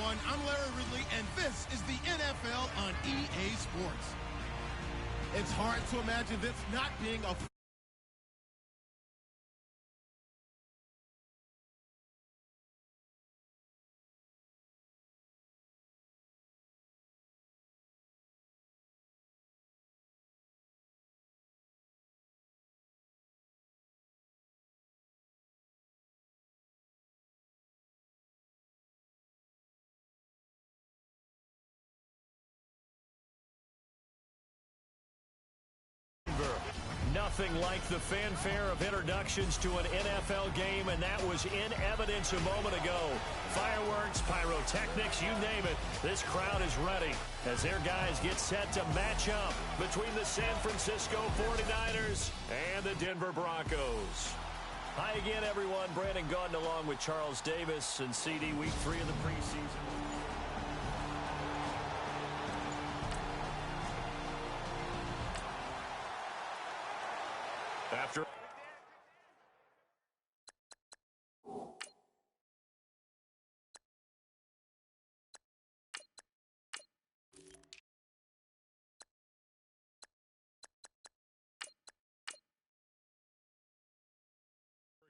everyone. I'm Larry Ridley, and this is the NFL on EA Sports. It's hard to imagine this not being a Nothing like the fanfare of introductions to an NFL game, and that was in evidence a moment ago. Fireworks, pyrotechnics, you name it. This crowd is ready as their guys get set to match up between the San Francisco 49ers and the Denver Broncos. Hi again, everyone. Brandon Gaudin along with Charles Davis and CD, week 3 of the preseason. After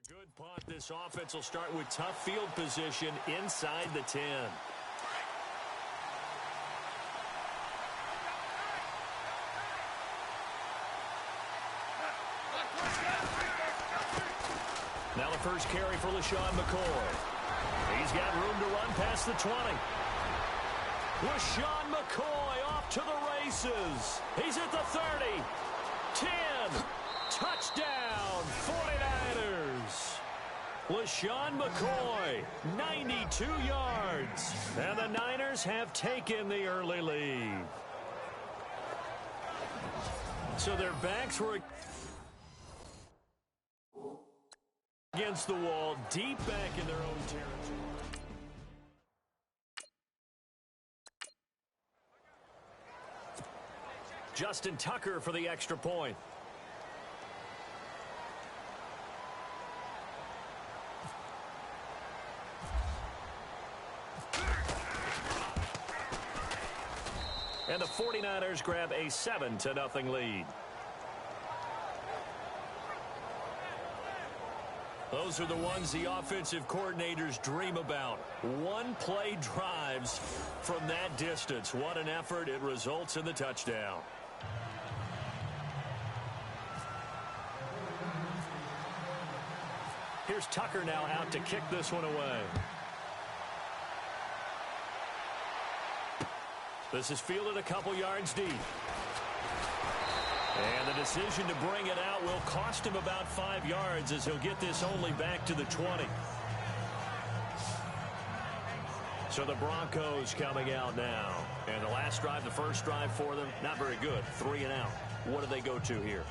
good punt, this offense will start with tough field position inside the 10. Now the first carry for LaShawn McCoy. He's got room to run past the 20. LaShawn McCoy off to the races. He's at the 30. 10. Touchdown, 49ers. LaShawn McCoy, 92 yards. And the Niners have taken the early lead. So their backs were against the wall, deep back in their own territory. Justin Tucker for the extra point. And the 49ers grab a 7-0 lead. Those are the ones the offensive coordinators dream about. One-play drives from that distance. What an effort. It results in the touchdown. Here's Tucker now out to kick this one away. This is fielded a couple yards deep. And the decision to bring it out will cost him about 5 yards as he'll get this only back to the 20. So the Broncos coming out now. And the last drive, the first drive for them, not very good. 3 and out. What do they go to here?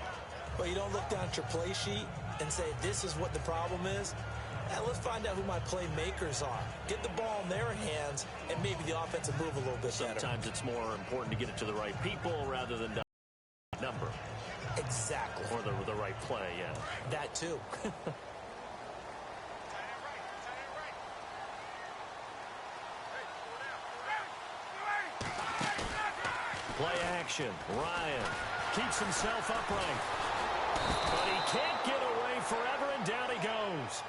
Well, you don't look down at your play sheet and say, this is what the problem is. Now let's find out who my playmakers are. Get the ball in their hands, and maybe the offense will move a little bit better. Sometimes it's more important to get it to the right people rather than number. Exactly. Or the right play, yeah. That too. Play action. Ryan keeps himself upright. But he can't get away forever, and down he goes.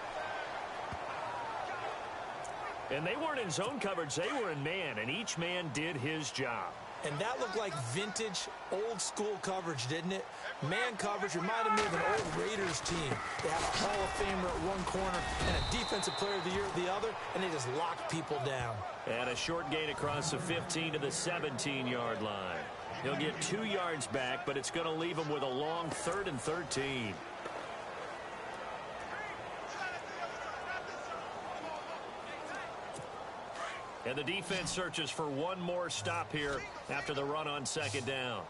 And they weren't in zone coverage. They were in man, and each man did his job. And that looked like vintage, old-school coverage, didn't it? Man coverage reminded me of an old Raiders team. They had a Hall of Famer at one corner and a Defensive Player of the Year at the other, and they just locked people down. And a short gain across the 15 to the 17-yard line. He'll get 2 yards back, but it's going to leave him with a long 3rd and 13. And the defense searches for one more stop here after the run on 2nd down.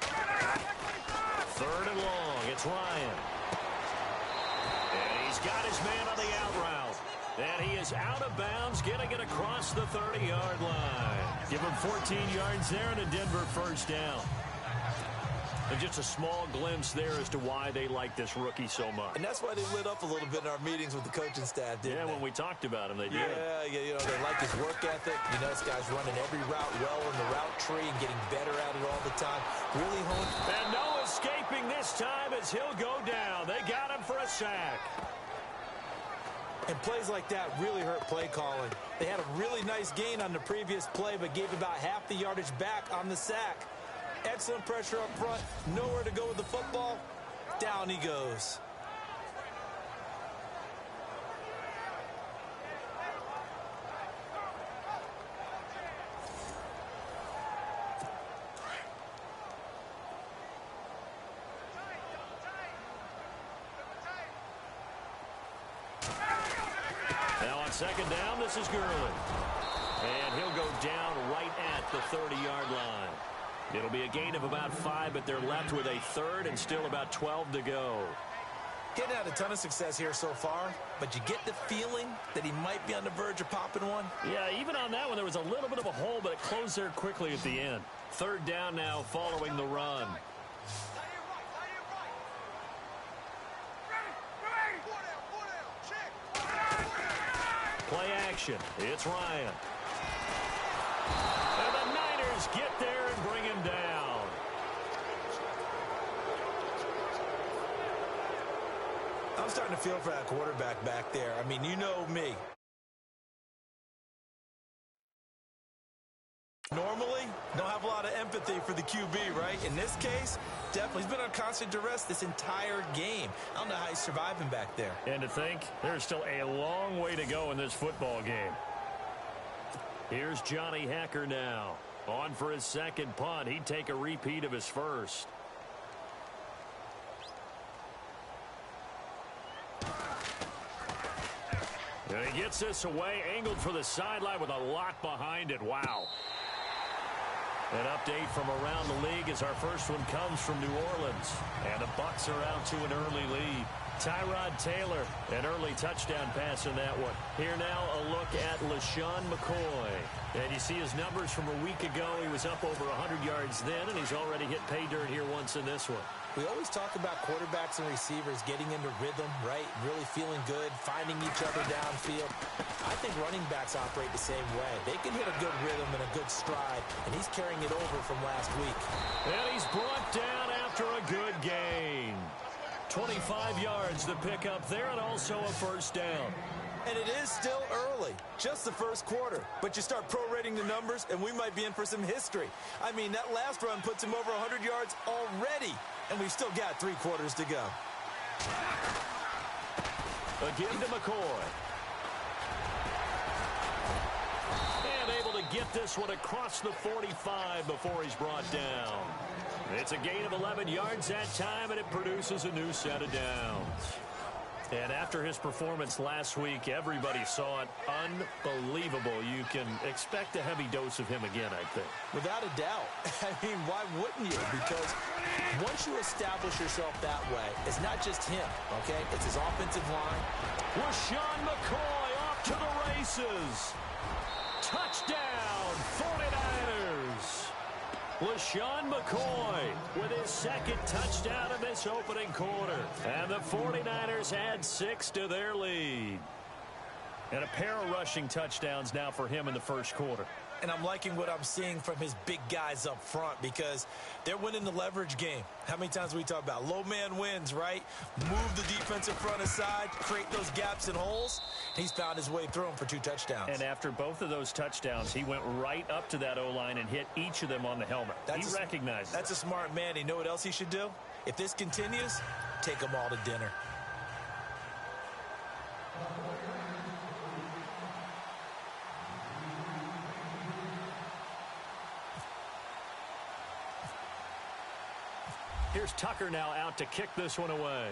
3rd and long. It's Ryan. And he's got his man on the out route. And he is out of bounds, getting it across the 30-yard line. Give him 14 yards there and a Denver first down. And just a small glimpse there as to why they like this rookie so much. And that's why they lit up a little bit in our meetings with the coaching staff, didn't they? Yeah, when we talked about him, they did. Yeah, you know, they like his work ethic. You know, this guy's running every route well in the route tree and getting better at it all the time. Really honed. And no escaping this time as he'll go down. They got him for a sack. And plays like that really hurt play calling. They had a really nice gain on the previous play, but gave about half the yardage back on the sack. Excellent pressure up front. Nowhere to go with the football. Down he goes. Now on second down, this is Gurley. And he'll go down right at the 30-yard line. It'll be a gain of about 5, but they're left with a third and still about 12 to go. Getting out a ton of success here so far, but you get the feeling that he might be on the verge of popping one. Yeah, even on that one, there was a little bit of a hole, but it closed there quickly at the end. Third down now following the run. Play action. It's Ryan. And the Niners get there and bring him down. I'm starting to feel for that quarterback back there. I mean, you know me. Normally, don't have a lot of empathy for the QB, right? In this case, definitely. He's been on constant duress this entire game. I don't know how he's surviving back there. And to think, there's still a long way to go in this football game. Here's Johnny Hacker now. On for his second punt. He'd take a repeat of his first. And he gets this away, angled for the sideline with a lot behind it. Wow. An update from around the league as our first one comes from New Orleans. And the Bucs are out to an early lead. Tyrod Taylor, an early touchdown pass in that one. Here now a look at LaShawn McCoy. And you see his numbers from a week ago. He was up over 100 yards then, and he's already hit pay dirt here once in this one. We always talk about quarterbacks and receivers getting into rhythm, right? Really feeling good, finding each other downfield. I think running backs operate the same way. They can hit a good rhythm and a good stride, and he's carrying it over from last week. And he's brought down after a good gain. 25 yards to pick up there, and also a first down. And it is still early, just the first quarter. But you start prorating the numbers, and we might be in for some history. I mean, that last run puts him over 100 yards already, and we've still got 3 quarters to go. Again to McCoy. And able to get this one across the 45 before he's brought down. It's a gain of 11 yards that time, and it produces a new set of downs. And after his performance last week, everybody saw it. Unbelievable. You can expect a heavy dose of him again, I think. Without a doubt. I mean, why wouldn't you? Because once you establish yourself that way, it's not just him, okay? It's his offensive line. LaShawn McCoy off to the races. Touchdown, 49ers. LaShawn McCoy with his second touchdown in this opening quarter. And the 49ers add 6 to their lead. And a pair of rushing touchdowns now for him in the first quarter. And I'm liking what I'm seeing from his big guys up front because they're winning the leverage game. How many times we talk about low man wins, right? Move the defensive front aside, create those gaps and holes. He's found his way through them for 2 touchdowns. And after both of those touchdowns, he went right up to that O-line and hit each of them on the helmet. He recognized That's a smart man. You know what else he should do? If this continues, take them all to dinner. Here's Tucker now out to kick this one away.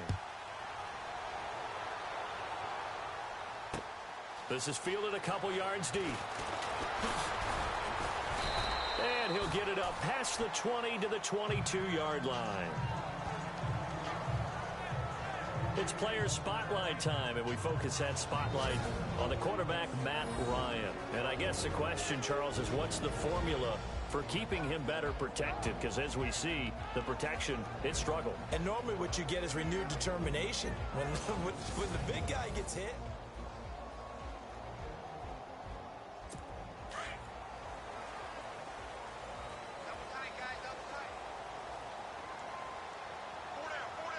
This is fielded a couple yards deep. And he'll get it up past the 20 to the 22-yard line. It's player spotlight time, and we focus that spotlight on the quarterback, Matt Ryan. And I guess the question, Charles, is what's the formula for keeping him better protected, because as we see, the protection, it struggled. And normally what you get is renewed determination. When the big guy gets hit,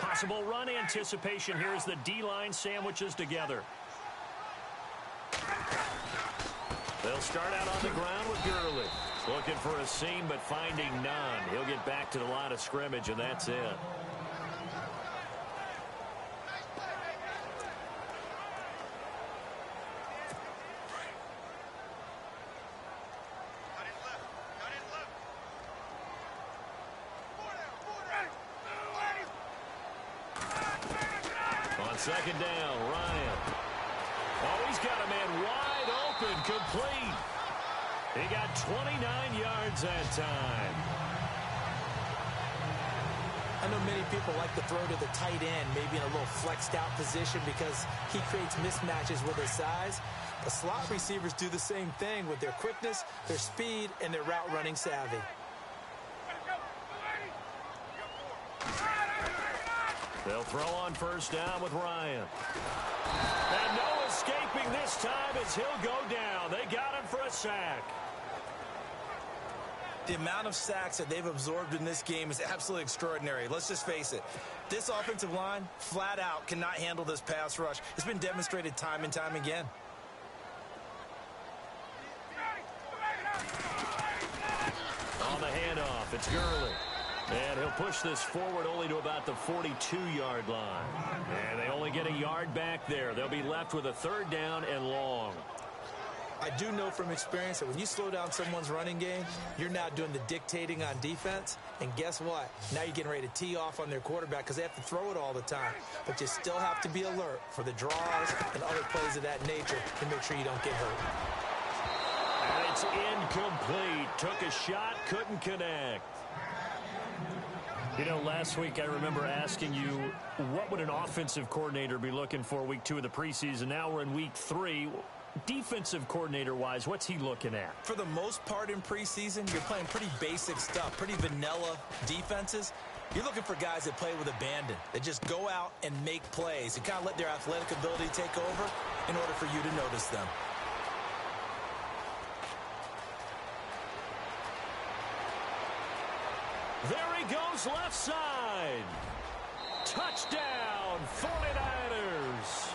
possible run anticipation here as the D-line sandwiches together. They'll start out on the ground with Gurley. Looking for a seam, but finding none. He'll get back to the line of scrimmage, and that's it. On second down, Ryan. Oh, he's got a man wide open, complete. He got 29 yards that time. I know many people like to throw to the tight end, maybe in a little flexed out position because he creates mismatches with his size. The slot receivers do the same thing with their quickness, their speed, and their route running savvy. They'll throw on first down with Ryan. And no escaping this time as he'll go down. They got him for a sack. The amount of sacks that they've absorbed in this game is absolutely extraordinary. Let's just face it. This offensive line, flat out, cannot handle this pass rush. It's been demonstrated time and time again. On the handoff, it's Gurley. And he'll push this forward only to about the 42-yard line. And they only get a yard back there. They'll be left with a third down and long. I do know from experience that when you slow down someone's running game, you're now doing the dictating on defense. And guess what? Now you're getting ready to tee off on their quarterback because they have to throw it all the time. But you still have to be alert for the draws and other plays of that nature to make sure you don't get hurt. And it's incomplete. Took a shot, couldn't connect. You know, last week I remember asking you, what would an offensive coordinator be looking for week 2 of the preseason? Now we're in week 3. Defensive coordinator-wise, what's he looking at? For the most part in preseason, you're playing pretty basic stuff, pretty vanilla defenses. You're looking for guys that play with abandon, that just go out and make plays and kind of let their athletic ability take over in order for you to notice them. There he goes left side. Touchdown, 49ers.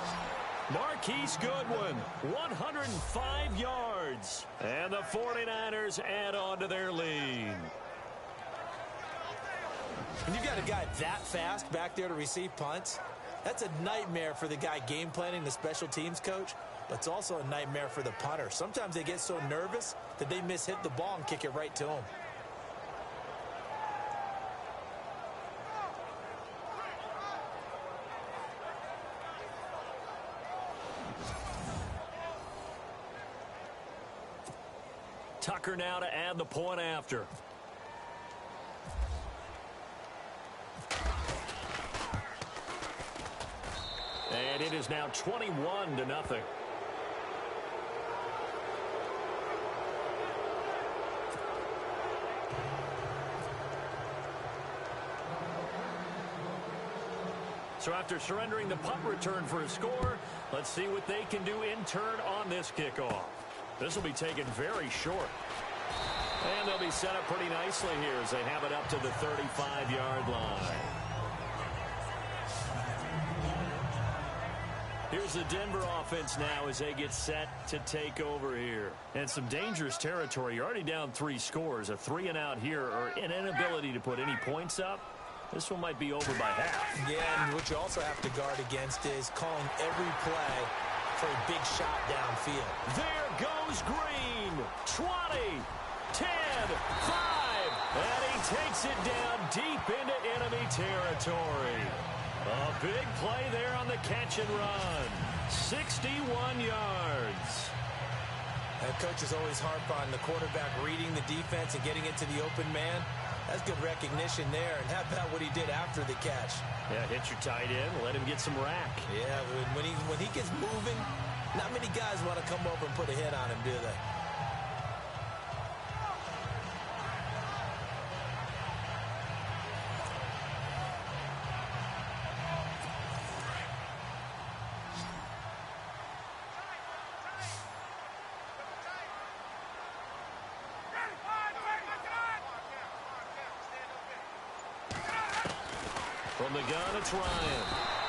Marquise Goodwin, 105 yards. And the 49ers add on to their lead. When you've got a guy that fast back there to receive punts, that's a nightmare for the guy game planning, the special teams coach, but it's also a nightmare for the punter. Sometimes they get so nervous that they mishit the ball and kick it right to him. Tucker now to add the point after. And it is now 21-0. So after surrendering the punt return for a score, let's see what they can do in turn on this kickoff. This will be taken very short. And they'll be set up pretty nicely here as they have it up to the 35-yard line. Here's the Denver offense now as they get set to take over here. And some dangerous territory. You're already down 3 scores. A 3-and-out here or an inability to put any points up. This one might be over by half. Yeah, and what you also have to guard against is calling every play for a big shot downfield. There goes Green. 20, 10, 5. And he takes it down deep into enemy territory. A big play there on the catch and run. 61 yards. And coach is always harp on the quarterback reading the defense and getting into the open man. That's good recognition there. And how about what he did after the catch? Yeah, hit your tight end, let him get some rack. Yeah, when he gets moving, not many guys want to come over and put a hit on him, do they? From the gun, it's Ryan.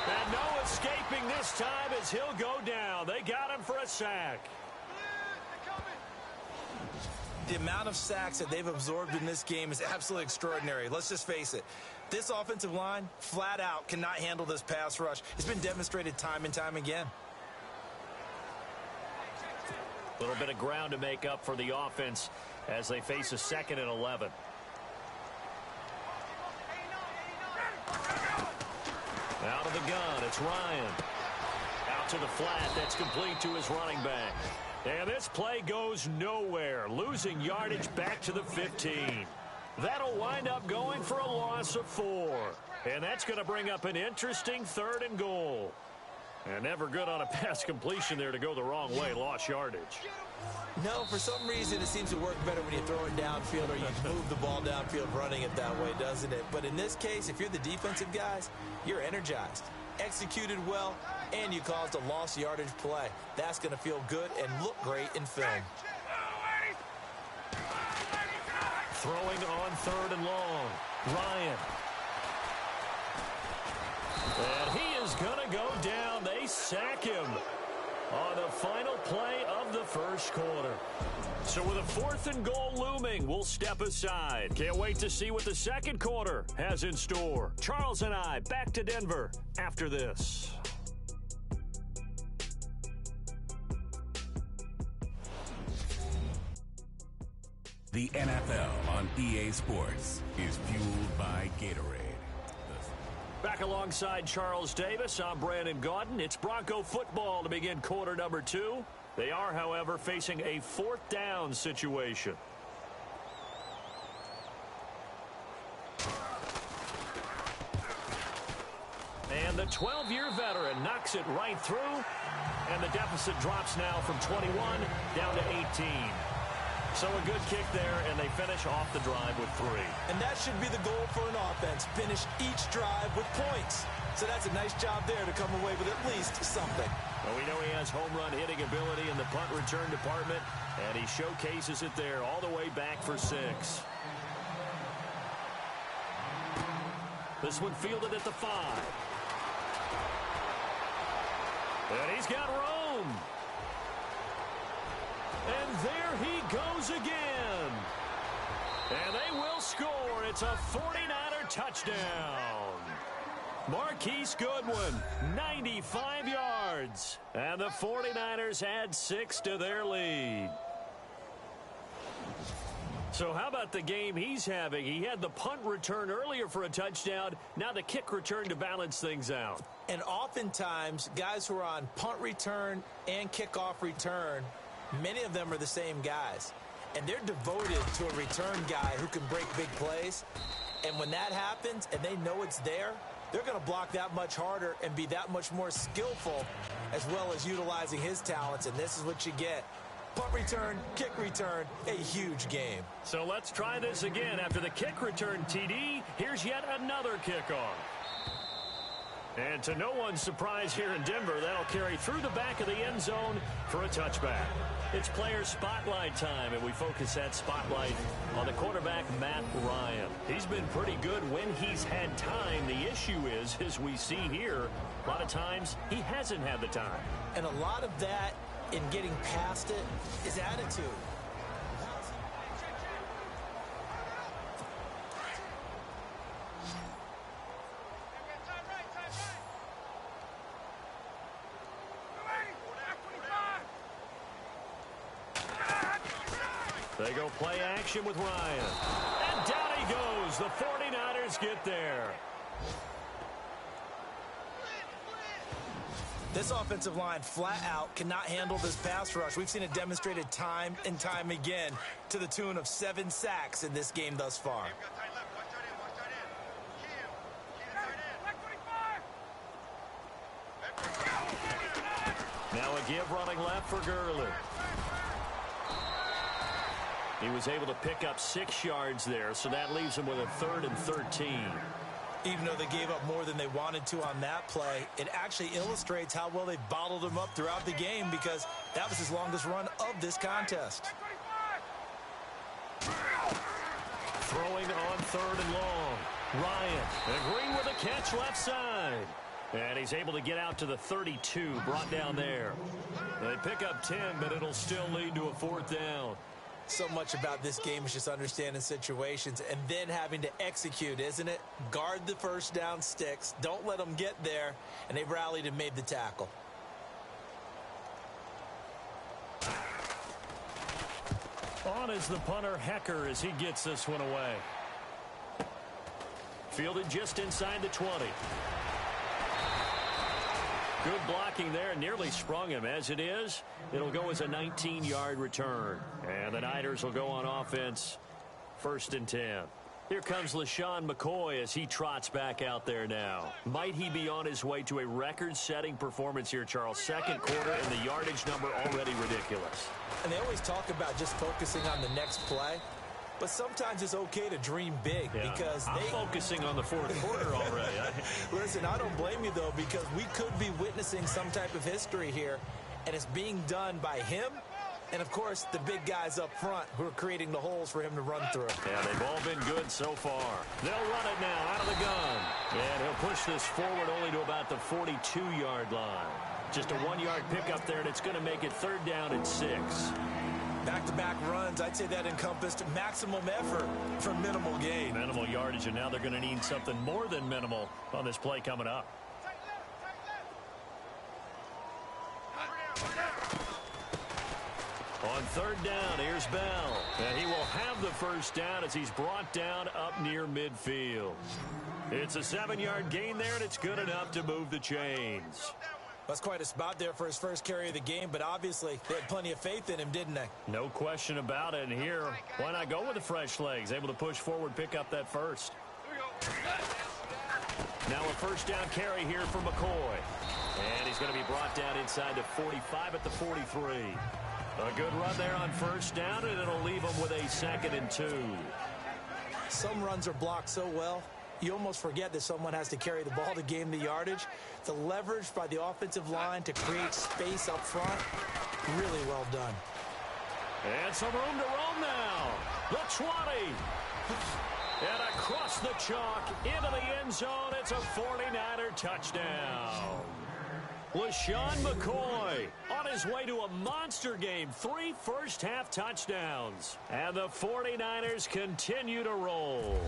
And no escaping this time as he'll go down. They got him for a sack. The amount of sacks that they've absorbed in this game is absolutely extraordinary. Let's just face it. This offensive line, flat out, cannot handle this pass rush. It's been demonstrated time and time again. A little bit of ground to make up for the offense as they face a 2nd and 11. Out of the gun, it's Ryan. Out to the flat, that's complete to his running back. And this play goes nowhere, losing yardage back to the 15. That'll wind up going for a loss of 4. And that's going to bring up an interesting 3rd and goal. And never good on a pass completion there to go the wrong way, lost yardage. No, for some reason it seems to work better when you throw it downfield or you move the ball downfield running it that way, doesn't it? But in this case, if you're the defensive guys, you're energized, executed well, and you caused a lost yardage play. That's going to feel good and look great in film. Throwing on 3rd and long, Ryan. And he is going to go down. They sack him on the final play of the first quarter. So with a 4th and goal looming, we'll step aside. Can't wait to see what the second quarter has in store. Charles and I back to Denver after this. The NFL on EA Sports is fueled by Gatorade. Back alongside Charles Davis, I'm Brandon Gaudin. It's Bronco football to begin quarter number 2. They are, however, facing a 4th down situation. And the 12-year veteran knocks it right through. And the deficit drops now from 21 down to 18. So a good kick there, and they finish off the drive with 3. And that should be the goal for an offense, finish each drive with points. So that's a nice job there to come away with at least something. Well, we know he has home run hitting ability in the punt return department, and he showcases it there all the way back for 6. This one fielded at the 5. And he's got room. And there he goes again. And they will score. It's a 49er touchdown. Marquise Goodwin, 95 yards. And the 49ers add 6 to their lead. So how about the game he's having? He had the punt return earlier for a touchdown. Now the kick return to balance things out. And oftentimes, guys who are on punt return and kickoff return, many of them are the same guys. And they're devoted to a return guy who can break big plays. And when that happens and they know it's there, they're going to block that much harder and be that much more skillful, as well as utilizing his talents. And this is what you get. Punt return, kick return, a huge game. So let's try this again. After the kick return, TD, here's yet another kickoff. And to no one's surprise here in Denver, that'll carry through the back of the end zone for a touchback. It's player spotlight time, and we focus that spotlight on the quarterback, Matt Ryan. He's been pretty good when he's had time. The issue is, as we see here, a lot of times he hasn't had the time. And a lot of that in getting past it is attitude. They go play action with Ryan. And down he goes. The 49ers get there. This offensive line flat out cannot handle this pass rush. We've seen it demonstrated time and time again to the tune of 7 sacks in this game thus far. Now a give running left for Gurley. He was able to pick up 6 yards there, so that leaves him with a 3rd and 13. Even though they gave up more than they wanted to on that play, it actually illustrates how well they bottled him up throughout the game, because that was his longest run of this contest. Throwing on 3rd and long. Ryan agreeing with a catch left side. And he's able to get out to the 32, brought down there. They pick up 10, but it'll still lead to a 4th down. So much about this game is just understanding situations and then having to execute, isn't it? Guard the first down sticks. Don't let them get there. And they've rallied and made the tackle. On is the punter, Hecker, as he gets this one away. Fielded just inside the 20. Good blocking there, nearly sprung him. As it is, it'll go as a 19-yard return. And the Niners will go on offense, 1st and 10. Here comes LaShawn McCoy as he trots back out there now. Might he be on his way to a record-setting performance here, Charles? 2nd quarter, and the yardage number already ridiculous. And they always talk about just focusing on the next play. But sometimes it's okay to dream big because I'm focusing on the 4th quarter already. Listen, I don't blame you, though, because we could be witnessing some type of history here, and it's being done by him and, of course, the big guys up front who are creating the holes for him to run through. Yeah, they've all been good so far. They'll run it now out of the gun. And he'll push this forward only to about the 42-yard line. Just a 1-yard pickup there, and it's going to make it 3rd down and 6. Back-to-back runs, I'd say that encompassed maximum effort for minimal gain. Minimal yardage, and now they're going to need something more than minimal on this play coming up. On 3rd down, here's Bell. And he will have the 1st down as he's brought down up near midfield. It's a 7-yard gain there, and it's good enough to move the chains. That's quite a spot there for his first carry of the game, but obviously they had plenty of faith in him, didn't they? No question about it. And here, why not go with the fresh legs? Able to push forward, pick up that 1st. Now a 1st down carry here for McCoy. And he's going to be brought down inside the 45 at the 43. A good run there on 1st down, and it'll leave him with a 2nd and 2. Some runs are blocked so well, you almost forget that someone has to carry the ball to gain the yardage. The leverage by the offensive line to create space up front, really well done. And some room to roam now. The 20. And across the chalk into the end zone. It's a 49er touchdown. LaShawn McCoy on his way to a monster game. 3 first-half touchdowns. And the 49ers continue to roll.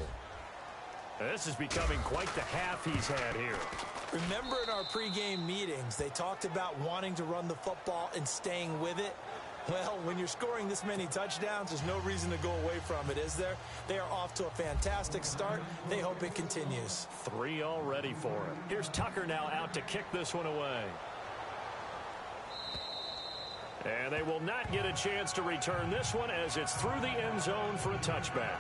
This is becoming quite the half he's had here. Remember in our pregame meetings, they talked about wanting to run the football and staying with it? Well, when you're scoring this many touchdowns, there's no reason to go away from it, is there? They are off to a fantastic start. They hope it continues. 3 already for him. Here's Tucker now out to kick this one away. And they will not get a chance to return this one as it's through the end zone for a touchback.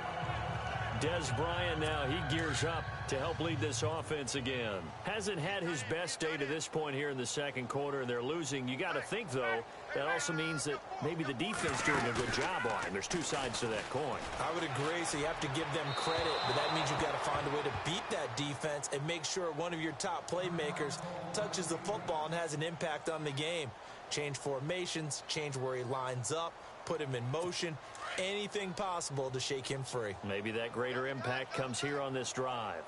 Des Bryant now, he gears up to help lead this offense again. Hasn't had his best day to this point here in the 2nd quarter, and they're losing. You got to think, though, that also means that maybe the defense doing a good job on him. There's 2 sides to that coin. I would agree, so you have to give them credit, but that means you've got to find a way to beat that defense and make sure one of your top playmakers touches the football and has an impact on the game. Change formations, change where he lines up, put him in motion, anything possible to shake him free. Maybe that greater impact comes here on this drive.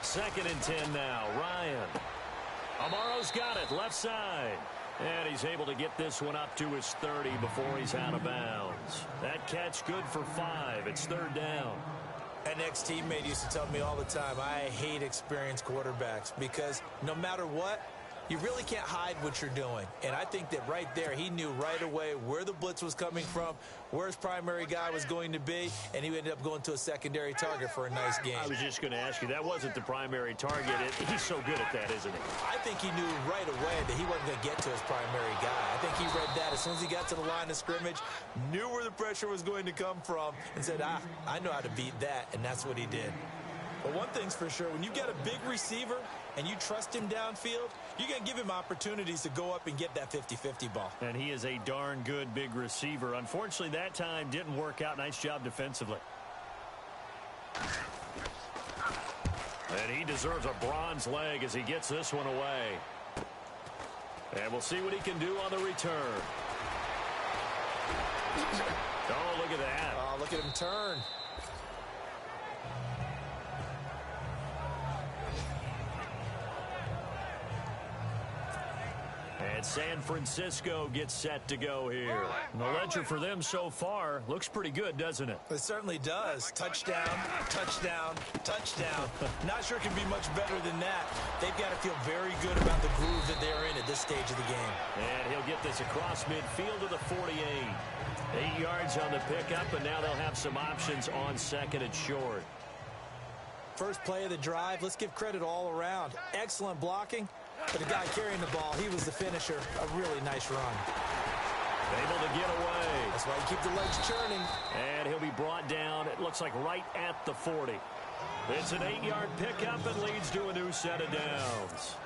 Second and 10 now. Ryan. Amaro's got it. Left side. And he's able to get this one up to his 30 before he's out of bounds. That catch good for 5. It's 3rd down. An ex-teammate used to tell me all the time, I hate experienced quarterbacks because no matter what, you really can't hide what you're doing. And I think that right there, he knew right away where the blitz was coming from, where his primary guy was going to be, and he ended up going to a secondary target for a nice game. I was just going to ask you, that wasn't the primary target. He's so good at that, isn't he? I think he knew right away that he wasn't going to get to his primary guy. I think he read that as soon as he got to the line of scrimmage, knew where the pressure was going to come from, and said, I know how to beat that, and that's what he did. But one thing's for sure, when you got a big receiver and you trust him downfield, you're going to give him opportunities to go up and get that 50-50 ball. And he is a darn good big receiver. Unfortunately, that time didn't work out. Nice job defensively. And he deserves a bronze leg as he gets this one away. And we'll see what he can do on the return. Oh, look at that. Oh, look at him turn. And San Francisco gets set to go here. And the ledger for them so far looks pretty good, doesn't it? It certainly does. Touchdown, touchdown, touchdown. Not sure it can be much better than that. They've got to feel very good about the groove that they're in at this stage of the game. And he'll get this across midfield to the 48. 8 yards on the pickup, and now they'll have some options on second and short. First play of the drive, let's give credit all around. Excellent blocking. But the guy carrying the ball, he was the finisher. A really nice run. Able to get away. That's why you keep the legs churning. And he'll be brought down, it looks like right at the 40. It's an 8-yard pickup and leads to a new set of downs.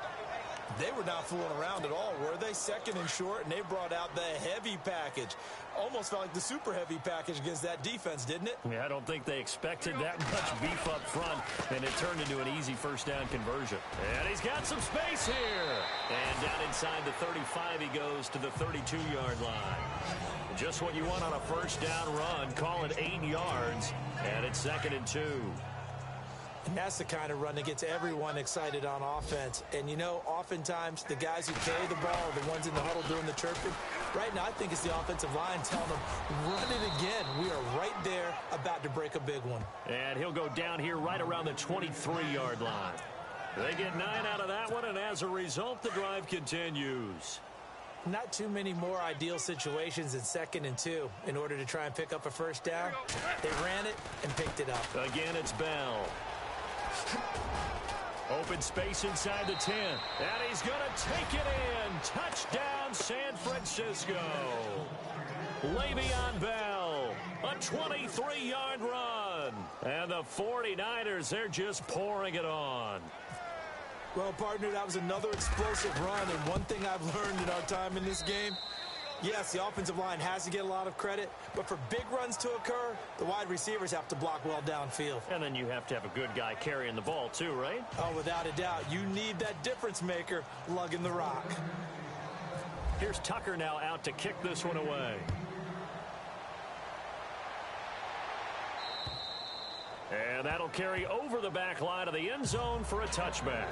They were not fooling around at all, were they? Second and short, and they brought out the heavy package. Almost felt like the super heavy package against that defense, didn't it? Yeah, I don't think they expected that much beef up front, and it turned into an easy first down conversion. And he's got some space here. And down inside the 35, he goes to the 32-yard line. Just what you want on a first down run. Call it 8 yards, and it's 2nd and 2. And that's the kind of run that gets everyone excited on offense. And, you know, oftentimes the guys who carry the ball are the ones in the huddle doing the chirping. Right now, I think it's the offensive line telling them, run it again. We are right there about to break a big one. And he'll go down here right around the 23-yard line. They get 9 out of that one, and as a result, the drive continues. Not too many more ideal situations in 2nd and 2 in order to try and pick up a first down. They ran it and picked it up. Again, it's Bell. Open space inside the 10. And he's going to take it in. Touchdown, San Francisco. Le'Veon Bell, a 23-yard run. And the 49ers, they're just pouring it on. Well, partner, that was another explosive run. And one thing I've learned in our time in this game, yes, the offensive line has to get a lot of credit, but for big runs to occur, the wide receivers have to block well downfield. And then you have to have a good guy carrying the ball too, right? Oh, without a doubt. You need that difference maker lugging the rock. Here's Tucker now out to kick this one away. And that'll carry over the back line of the end zone for a touchback.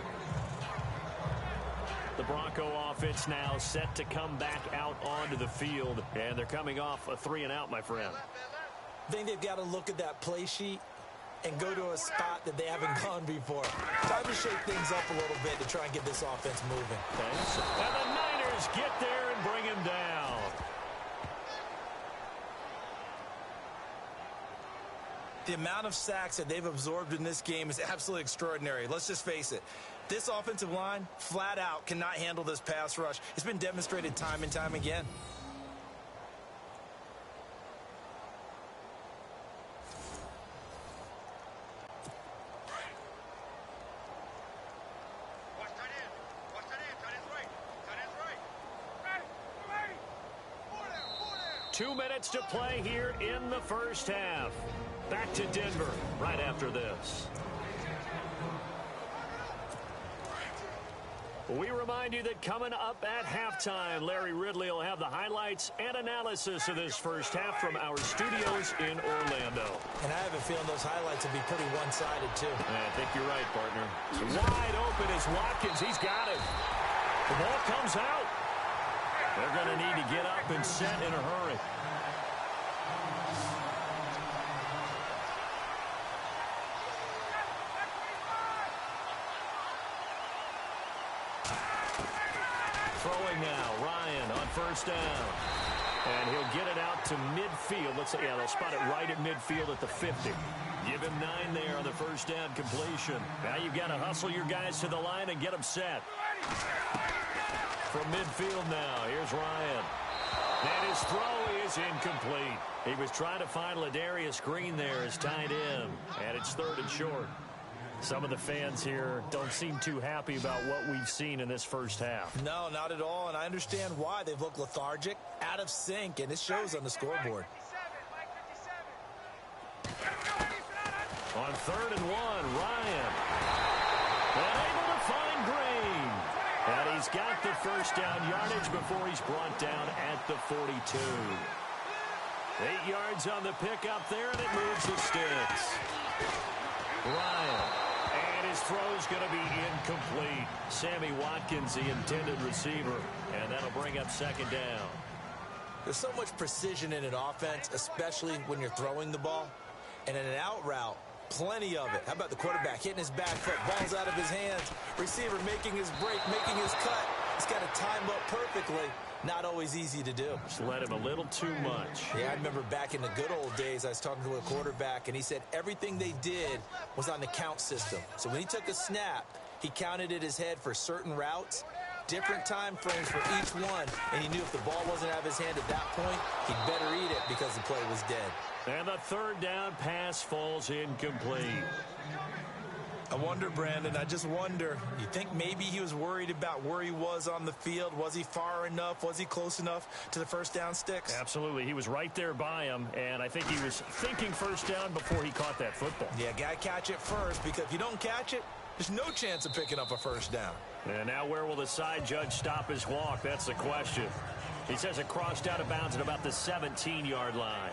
The Bronco offense now set to come back out onto the field, and they're coming off a 3-and-out, my friend. I think they've got to look at that play sheet and go to a spot that they haven't gone before. Time to shake things up a little bit to try and get this offense moving. And the Niners get there and bring him down. The amount of sacks that they've absorbed in this game is absolutely extraordinary. Let's just face it. This offensive line, flat out, cannot handle this pass rush. It's been demonstrated time and time again. Two minutes to play here in the first half. Back to Denver right after this. We remind you that coming up at halftime, Larry Ridley will have the highlights and analysis of this first half from our studios in Orlando. And I have a feeling those highlights will be pretty one-sided, too. I think you're right, partner. Wide open is Watkins. He's got it. The ball comes out. They're going to need to get up and set in a hurry. Throwing now, Ryan on first down. And he'll get it out to midfield. Yeah, they'll spot it right at midfield at the 50. Give him 9 there on the first down completion. Now you've got to hustle your guys to the line and get them set. From midfield now, here's Ryan. And his throw is incomplete. He was trying to find Ladarius Green there as tight end. And it's 3rd and short. Some of the fans here don't seem too happy about what we've seen in this first half. No, not at all, and I understand why. They've looked lethargic, out of sync, and it shows on the scoreboard. On 3rd and 1, Ryan. And able to find Green. And he's got the first down yardage before he's brought down at the 42. 8 yards on the pickup there, and it moves the sticks. Ryan. And his throw's going to be incomplete. Sammy Watkins, the intended receiver, and that'll bring up second down. There's so much precision in an offense, especially when you're throwing the ball. And in an out route, plenty of it. How about the quarterback hitting his back foot, ball's out of his hands, receiver making his break, making his cut. He's got to time up perfectly. Not always easy to do. Just let him a little too much. Yeah, I remember back in the good old days, I was talking to a quarterback, and he said everything they did was on the count system. So when he took a snap, he counted in his head for certain routes, different time frames for each one, and he knew if the ball wasn't out of his hand at that point, he'd better eat it because the play was dead. And the third down pass falls incomplete. I wonder, Brandon, I just wonder, you think maybe he was worried about where he was on the field? Was he far enough? Was he close enough to the first down sticks? Absolutely. He was right there by him, and I think he was thinking first down before he caught that football. Yeah, got to catch it first, because if you don't catch it, there's no chance of picking up a first down. And now where will the side judge stop his walk? That's the question. He says it crossed out of bounds at about the 17-yard line.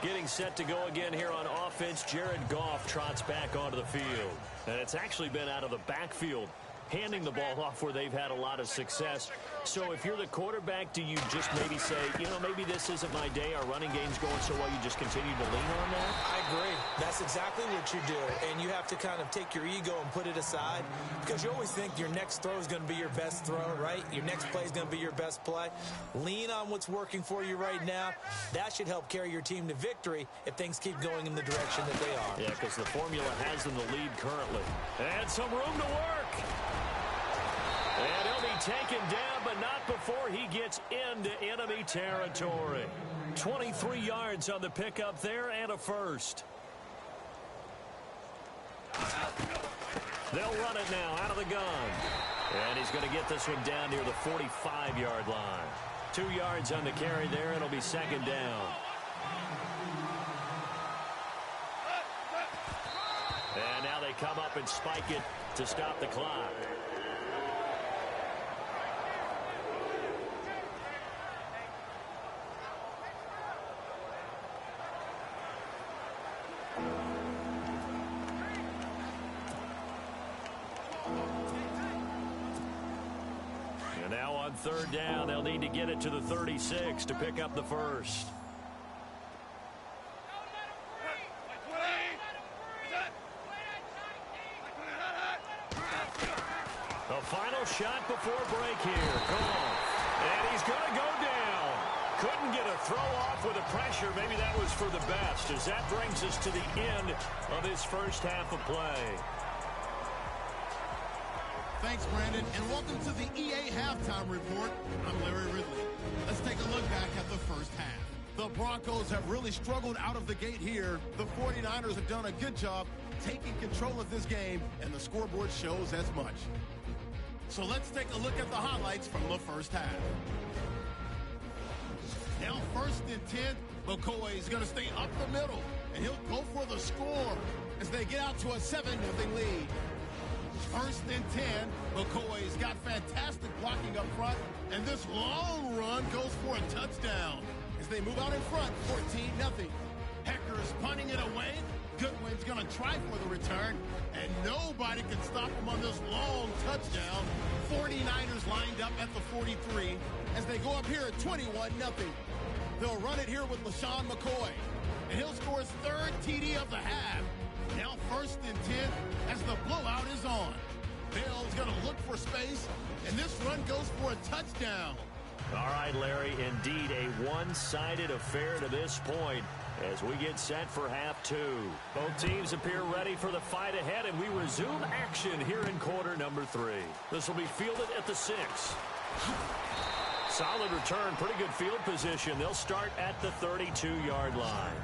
Getting set to go again here on offense, Jared Goff trots back onto the field. And it's actually been out of the backfield, handing the ball off where they've had a lot of success. So if you're the quarterback, do you just maybe say, you know, maybe this isn't my day, our running game's going so well, you just continue to lean on that? I agree. That's exactly what you do. And you have to kind of take your ego and put it aside, because you always think your next throw is going to be your best throw, right? Your next play is going to be your best play. Lean on what's working for you right now. That should help carry your team to victory if things keep going in the direction that they are. Yeah, because the formula has them the lead currently. And some room to work. And he'll be taken down, but not before he gets into enemy territory. 23 yards on the pickup there and a first. They'll run it now out of the gun. And he's going to get this one down near the 45-yard line. 2 yards on the carry there, and it'll be second down. And now they come up and spike it to stop the clock. Now on third down, they'll need to get it to the 36 to pick up the first. The final shot before break here. Goff. And he's going to go down. Couldn't get a throw off with the pressure. Maybe that was for the best, as that brings us to the end of this first half of play. Thanks, Brandon, and welcome to the EA Halftime Report. I'm Larry Ridley. Let's take a look back at the first half. The Broncos have really struggled out of the gate here. The 49ers have done a good job taking control of this game, and the scoreboard shows as much. So let's take a look at the highlights from the first half. Now first and 10, McCoy is going to stay up the middle, and he'll go for the score as they get out to a 7-0 lead. First and 10, McCoy's got fantastic blocking up front, and this long run goes for a touchdown as they move out in front, 14-0. Hecker is punting it away. Goodwin's going to try for the return, and nobody can stop him on this long touchdown. 49ers lined up at the 43 as they go up here at 21-0. They'll run it here with LaShawn McCoy, and he'll score his third TD of the half. Now first and 10 as the blowout is on. Bell's going to look for space, and this run goes for a touchdown. All right, Larry, indeed a one-sided affair to this point as we get set for half two. Both teams appear ready for the fight ahead, and we resume action here in quarter number 3. This will be fielded at the 6. Solid return, pretty good field position. They'll start at the 32-yard line.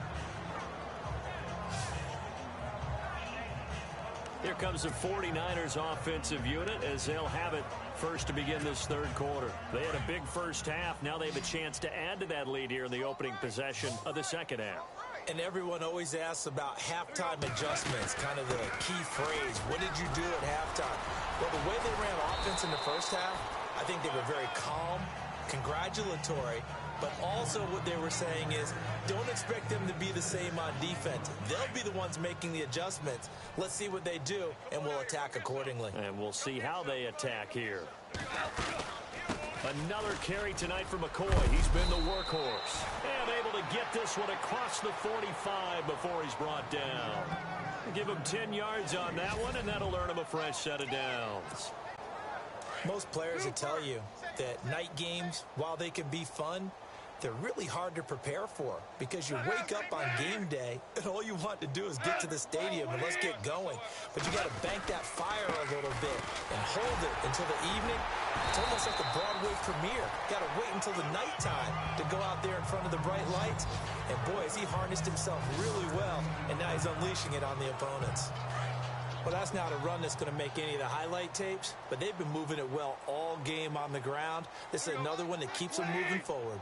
Here comes the 49ers offensive unit as they'll have it first to begin this third quarter. They had a big first half. Now they have a chance to add to that lead here in the opening possession of the second half. And everyone always asks about halftime adjustments, kind of the key phrase. What did you do at halftime? Well, the way they ran offense in the first half, I think they were very calm, congratulatory, but also what they were saying is don't expect them to be the same on defense. They'll be the ones making the adjustments. Let's see what they do, and we'll attack accordingly. And we'll see how they attack here. Another carry tonight for McCoy. He's been the workhorse. And able to get this one across the 45 before he's brought down. Give him 10 yards on that one, and that'll earn him a fresh set of downs. Most players will tell you that night games, while they can be fun, they're really hard to prepare for because you wake up on game day and all you want to do is get to the stadium and let's get going. But you got to bank that fire a little bit and hold it until the evening. It's almost like a Broadway premiere. Got to wait until the nighttime to go out there in front of the bright lights. And boy, has he harnessed himself really well, and now he's unleashing it on the opponents. Well, that's not a run that's going to make any of the highlight tapes, but they've been moving it well all game on the ground. This is another one that keeps them moving forward.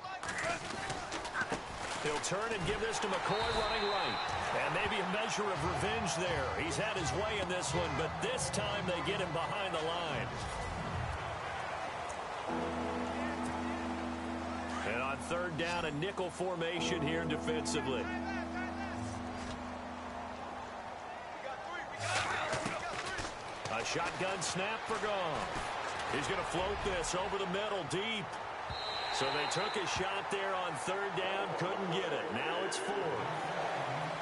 He'll turn and give this to McCoy running right. And maybe a measure of revenge there. He's had his way in this one, but this time they get him behind the line. And on third down, a nickel formation here defensively. A shotgun snap for Goff. He's going to float this over the middle deep. So they took a shot there on third down, couldn't get it. Now it's fourth.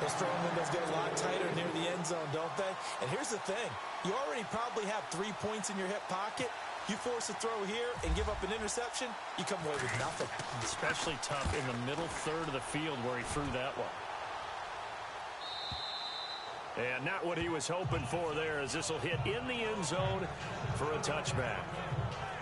Those throwing windows get a lot tighter near the end zone, don't they? And here's the thing. You already probably have 3 points in your hip pocket. You force a throw here and give up an interception, you come away with nothing. Especially tough in the middle third of the field where he threw that one. And not what he was hoping for there, as this will hit in the end zone for a touchback.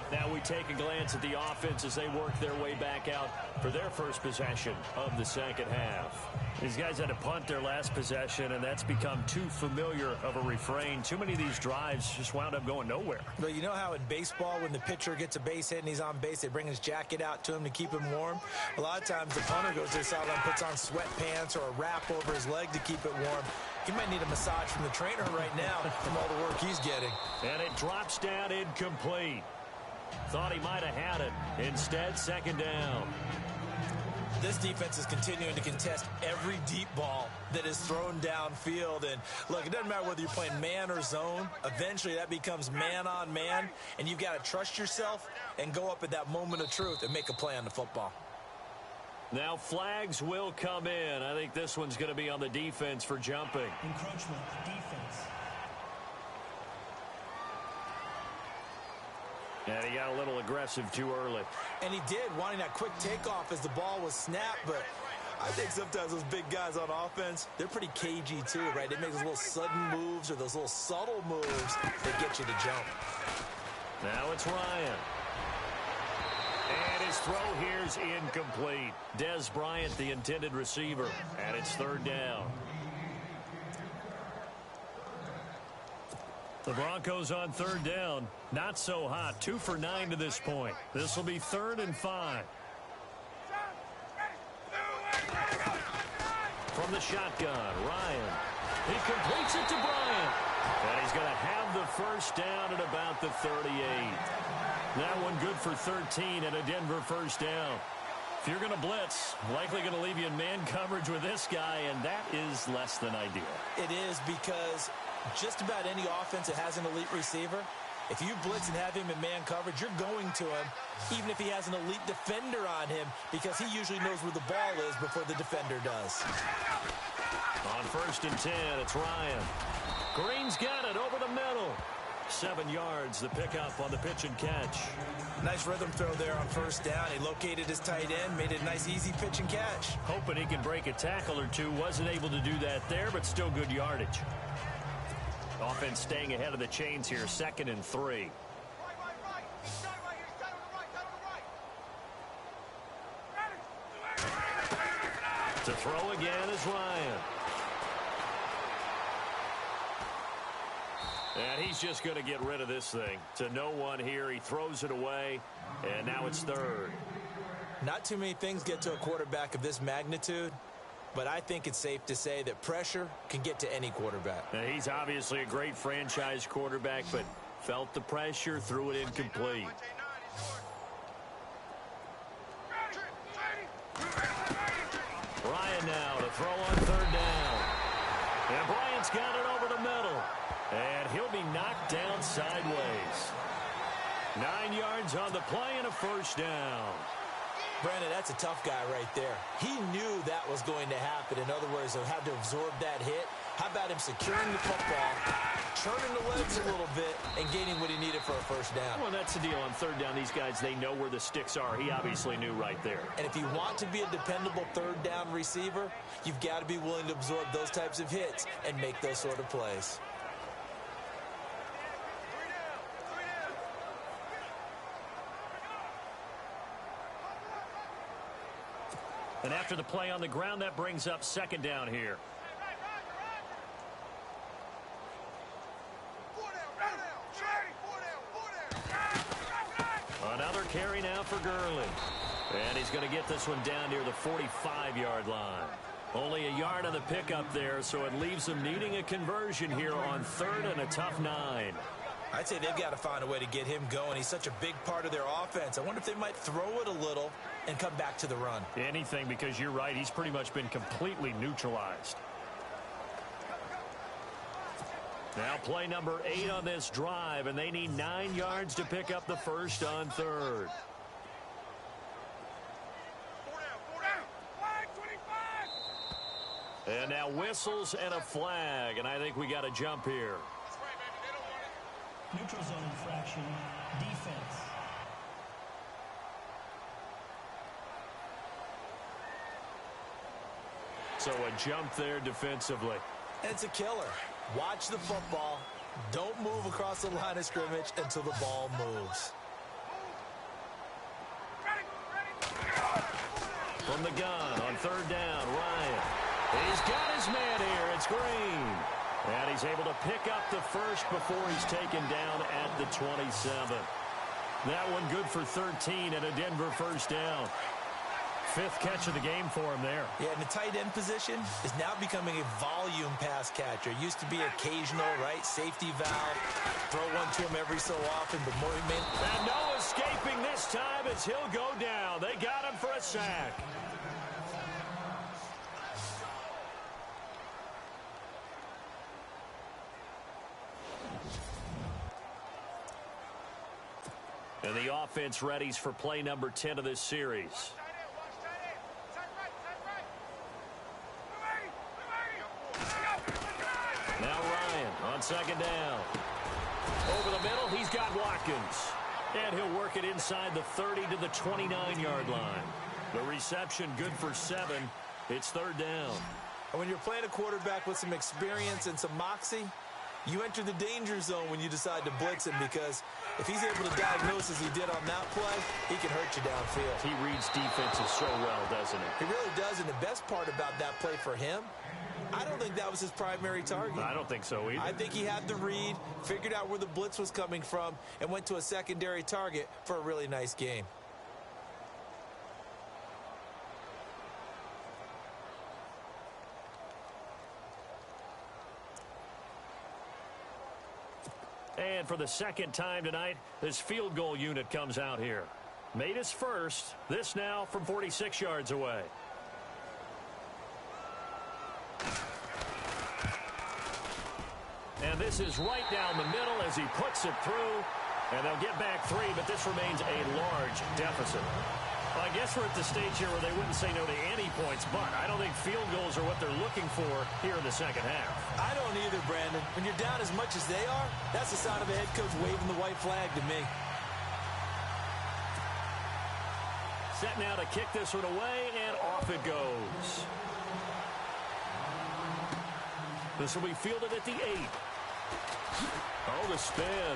Now we take a glance at the offense as they work their way back out for their first possession of the second half. These guys had to punt their last possession, and that's become too familiar of a refrain. Too many of these drives just wound up going nowhere. But you know how in baseball, when the pitcher gets a base hit and he's on base, they bring his jacket out to him to keep him warm? A lot of times the punter goes to the sideline, puts on sweatpants or a wrap over his leg to keep it warm. He might need a massage from the trainer right now from all the work he's getting. And it drops down incomplete. Thought he might have had it. Instead, second down. This defense is continuing to contest every deep ball that is thrown downfield. And look, it doesn't matter whether you're playing man or zone. Eventually, that becomes man on man. And you've got to trust yourself and go up at that moment of truth and make a play on the football. Now flags will come in. I think this one's going to be on the defense for jumping. Encroachment, defense. And he got a little aggressive too early. And he did, wanting that quick takeoff as the ball was snapped. But I think sometimes those big guys on offense, they're pretty cagey too, right? They make those little sudden moves or those little subtle moves that get you to jump. Now it's Ryan. And his throw here's incomplete. Dez Bryant, the intended receiver. And it's third down. The Broncos on third down. Not so hot. 2 for 9 to this point. This will be 3rd and 5. From the shotgun, Ryan. He completes it to Bryant. And he's going to have the first down at about the 38. That one good for 13 and a Denver first down. If you're going to blitz, likely going to leave you in man coverage with this guy, and that is less than ideal. It is, because just about any offense that has an elite receiver, if you blitz and have him in man coverage, you're going to him, even if he has an elite defender on him, because he usually knows where the ball is before the defender does. On 1st and 10, it's Ryan. Green's got it over the middle. 7 yards, the pickup on the pitch and catch. Nice rhythm throw there on first down. He located his tight end, made it a nice, easy pitch and catch. Hoping he can break a tackle or two. Wasn't able to do that there, but still good yardage. Offense staying ahead of the chains here, 2nd and 3. To throw again is Ryan. And he's just going to get rid of this thing. To no one here. He throws it away, and now it's 3rd. Not too many things get to a quarterback of this magnitude, but I think it's safe to say that pressure can get to any quarterback. Now, he's obviously a great franchise quarterback, but felt the pressure, threw it incomplete. 9 yards on the play and a first down. Brandon, that's a tough guy right there. He knew that was going to happen. In other words, he'll have to absorb that hit. How about him securing the football, turning the legs a little bit, and gaining what he needed for a first down? Well, that's the deal. On third down, these guys, they know where the sticks are. He obviously knew right there. And if you want to be a dependable third down receiver, you've got to be willing to absorb those types of hits and make those sort of plays. And after the play on the ground, that brings up second down here. Another carry now for Gurley. And he's going to get this one down near the 45-yard line. Only a yard on the pickup there, so it leaves them needing a conversion here on third and a tough 9. I'd say they've got to find a way to get him going. He's such a big part of their offense. I wonder if they might throw it a little and come back to the run. Anything, because you're right. He's pretty much been completely neutralized. Now play number 8 on this drive, and they need 9 yards to pick up the first on third. And now whistles and a flag, and I think we got a jump here. Neutral zone infraction, defense. So a jump there defensively. And it's a killer. Watch the football. Don't move across the line of scrimmage until the ball moves. From the gun on third down, Ryan. He's got his man here. It's Green. And he's able to pick up the first before he's taken down at the 27. That one good for 13 and a Denver first down. 5th catch of the game for him there. Yeah, and the tight end position is now becoming a volume pass catcher. Used to be occasional, right? Safety valve. Throw one to him every so often, but more and no escaping this time as he'll go down. They got him for a sack. And the offense readies for play number 10 of this series. Now Ryan on second down. Over the middle, he's got Watkins. And he'll work it inside the 30 to the 29-yard line. The reception good for 7. It's third down. And when you're playing a quarterback with some experience and some moxie, you enter the danger zone when you decide to blitz him, because if he's able to diagnose as he did on that play, he can hurt you downfield. He reads defenses so well, doesn't he? He really does, and the best part about that play for him, I don't think that was his primary target. I don't think so either. I think he had the read, figured out where the blitz was coming from, and went to a secondary target for a really nice game. And for the second time tonight, this field goal unit comes out here. Made his first. This now from 46 yards away. And this is right down the middle as he puts it through. And they'll get back 3, but this remains a large deficit. Well, I guess we're at the stage here where they wouldn't say no to any points, but I don't think field goals are what they're looking for here in the second half. I don't either, Brandon. When you're down as much as they are, that's the sign of a head coach waving the white flag to me. Set now to kick this one away, and off it goes. This will be fielded at the 8. Oh, the spin.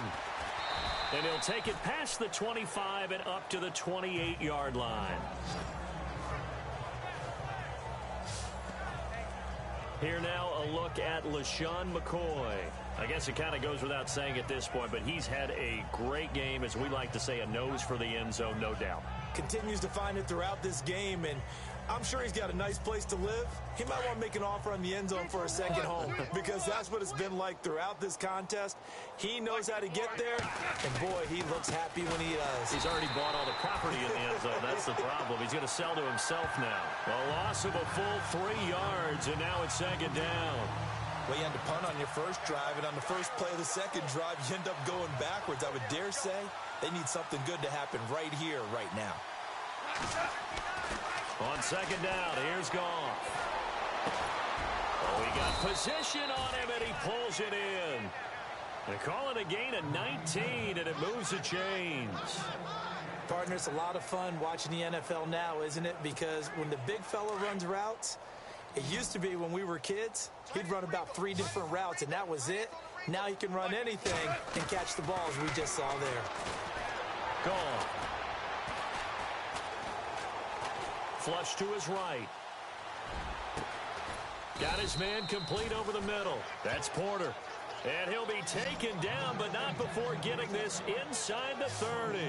And he'll take it past the 25 and up to the 28-yard line. Here now a look at LaShawn McCoy. I guess it kind of goes without saying at this point, but he's had a great game, as we like to say, a nose for the end zone, no doubt. Continues to find it throughout this game, and I'm sure he's got a nice place to live. He might want to make an offer on the end zone for a second home, because that's what it's been like throughout this contest. He knows how to get there, and boy, he looks happy when he does. He's already bought all the property in the end zone. That's the problem. He's going to sell to himself now. A loss of a full 3 yards, and now it's second down. Well, you had to punt on your first drive, and on the first play of the second drive, you end up going backwards. I would dare say they need something good to happen right here, right now. On second down, here's Goff. Oh, he got position on him, and he pulls it in. They call it a gain of 19, and it moves the chains. Partner, it's a lot of fun watching the NFL now, isn't it? Because when the big fella runs routes, it used to be when we were kids, he'd run about 3 different routes, and that was it. Now he can run anything and catch the ball, as we just saw there. Gone. Flush to his right. Got his man complete over the middle. That's Porter. And he'll be taken down, but not before getting this inside the 30.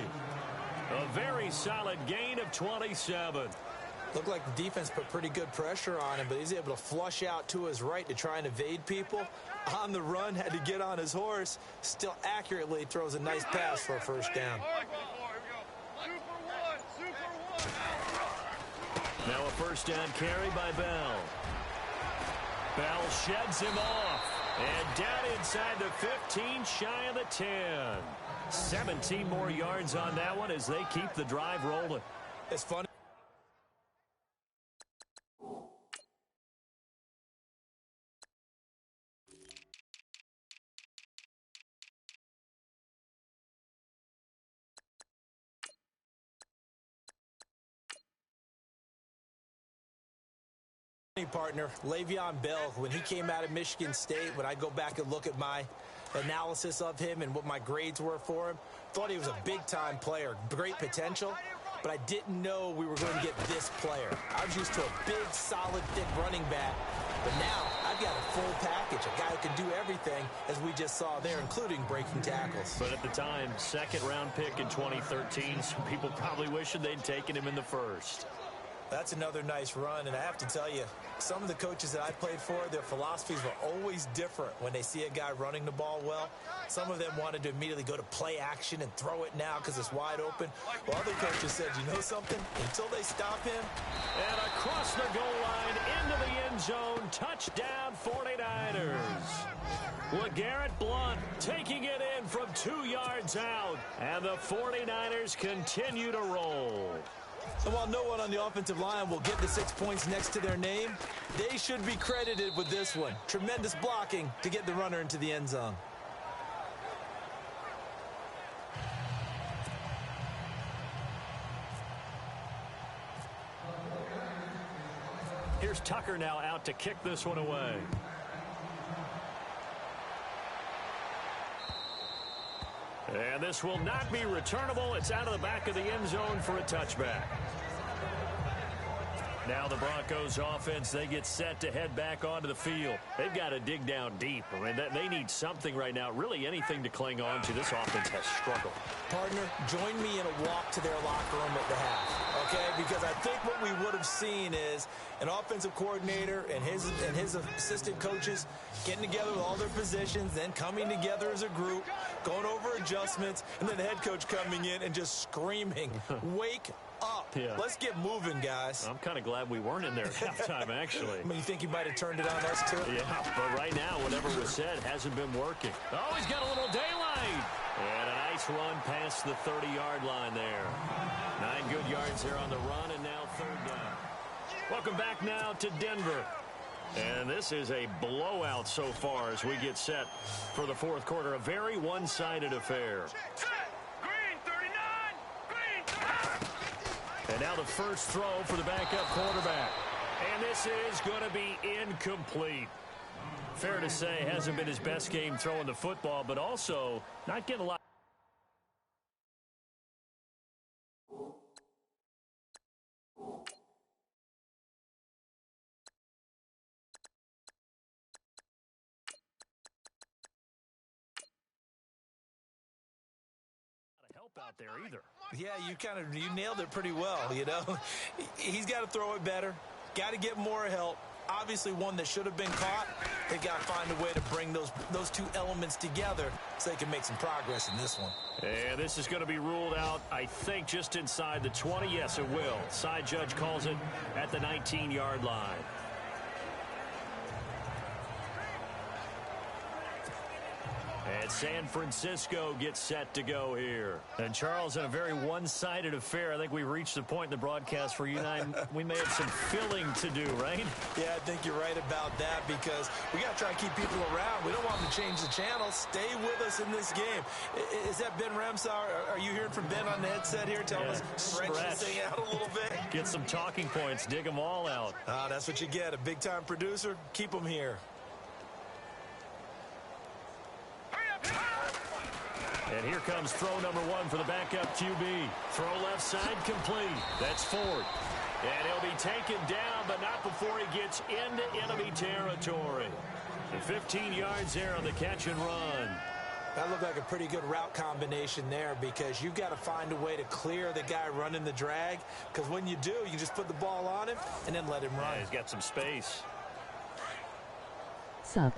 A very solid gain of 27. Looked like the defense put pretty good pressure on him, but he's able to flush out to his right to try and evade people. On the run, had to get on his horse. Still accurately throws a nice pass for a first down. Now a first down carry by Bell. Bell sheds him off. And down inside the 15, shy of the 10. 17 more yards on that one as they keep the drive rolling. It's funny. Partner, Le'Veon Bell, when he came out of Michigan State, when I go back and look at my analysis of him and what my grades were for him, thought he was a big-time player, great potential, but I didn't know we were going to get this player. I was used to a big, solid, thick running back, but now I've got a full package, a guy who can do everything, as we just saw there, including breaking tackles. But at the time, second-round pick in 2013, some people probably wishing they'd taken him in the first. That's another nice run, and I have to tell you, some of the coaches that I played for, their philosophies were always different when they see a guy running the ball well. Some of them wanted to immediately go to play action and throw it now because it's wide open. Well, other coaches said, you know something? Until they stop him. And across the goal line, into the end zone, touchdown 49ers. LeGarrette Blount taking it in from 2 yards out, and the 49ers continue to roll. And while no one on the offensive line will get the 6 points next to their name, they should be credited with this one. Tremendous blocking to get the runner into the end zone. Here's Tucker now out to kick this one away. And this will not be returnable. It's out of the back of the end zone for a touchback. Now the Broncos offense, they get set to head back onto the field. They've got to dig down deep. I mean, they need something right now, really anything to cling on to. This offense has struggled. Partner, join me in a walk to their locker room at the half, okay? Because I think what we would have seen is an offensive coordinator and his assistant coaches getting together with all their positions, then coming together as a group, going over adjustments, and then the head coach coming in and just screaming, wake up. Yeah. Let's get moving, guys. I'm kind of glad we weren't in there at halftime, actually. I mean, you think he might have turned it on us, too? Yeah, but right now, whatever was said hasn't been working. Oh, he's got a little daylight. And a nice run past the 30-yard line there. 9 good yards there on the run, and now third down. Welcome back now to Denver. And this is a blowout so far as we get set for the fourth quarter. A very one-sided affair. And now the first throw for the backup quarterback. And this is going to be incomplete. Fair to say, hasn't been his best game throwing the football, but also not getting a lot. Out there either. Yeah, you nailed it pretty well, you know. He's got to throw it better. Got to get more help. Obviously one that should have been caught. They've got to find a way to bring those two elements together so they can make some progress in this one. And this is going to be ruled out, I think, just inside the 20. Yes, it will. Side judge calls it at the 19-yard line. as San Francisco gets set to go here. And Charles, in a very one-sided affair, I think we reached the point in the broadcast where you and I, we may have some filling to do, right? Yeah, I think you're right about that because we got to try to keep people around. We don't want them to change the channel. Stay with us in this game. Is that Ben Ramsauer? Are you hearing from Ben on the headset here? Tell us, stretch this thing out a little bit. Get some talking points. Dig them all out. That's what you get. A big-time producer. Keep them here. And here comes throw number one for the backup QB. Throw left side complete. That's Ford. And he'll be taken down, but not before he gets into enemy territory. And 15 yards there on the catch and run. That looked like a pretty good route combination there because you've got to find a way to clear the guy running the drag. Because when you do, you can just put the ball on him and then let him run. Yeah, he's got some space. Sub.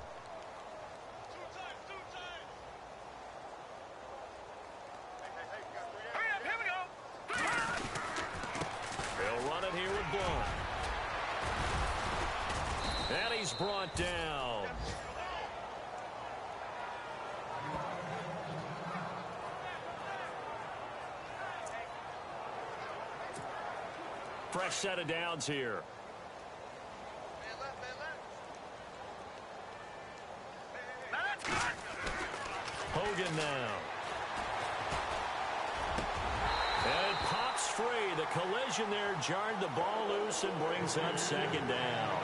They'll run it here with Blunt. And he's brought down. Fresh set of downs here. Hogan now. And it pops free. The collision there jarred the ball loose and brings up second down.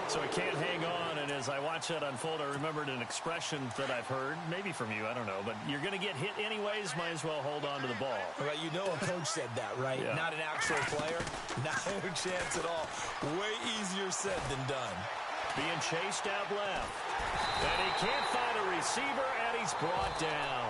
So it can't hang on, and as I watch that unfold, I remembered an expression that I've heard, maybe from you, I don't know, but you're going to get hit anyways, might as well hold on to the ball. Well, you know a coach said that, right? Yeah. Not an actual player. No chance at all. Way easier said than done. Being chased out left. And he can't find a receiver, and he's brought down.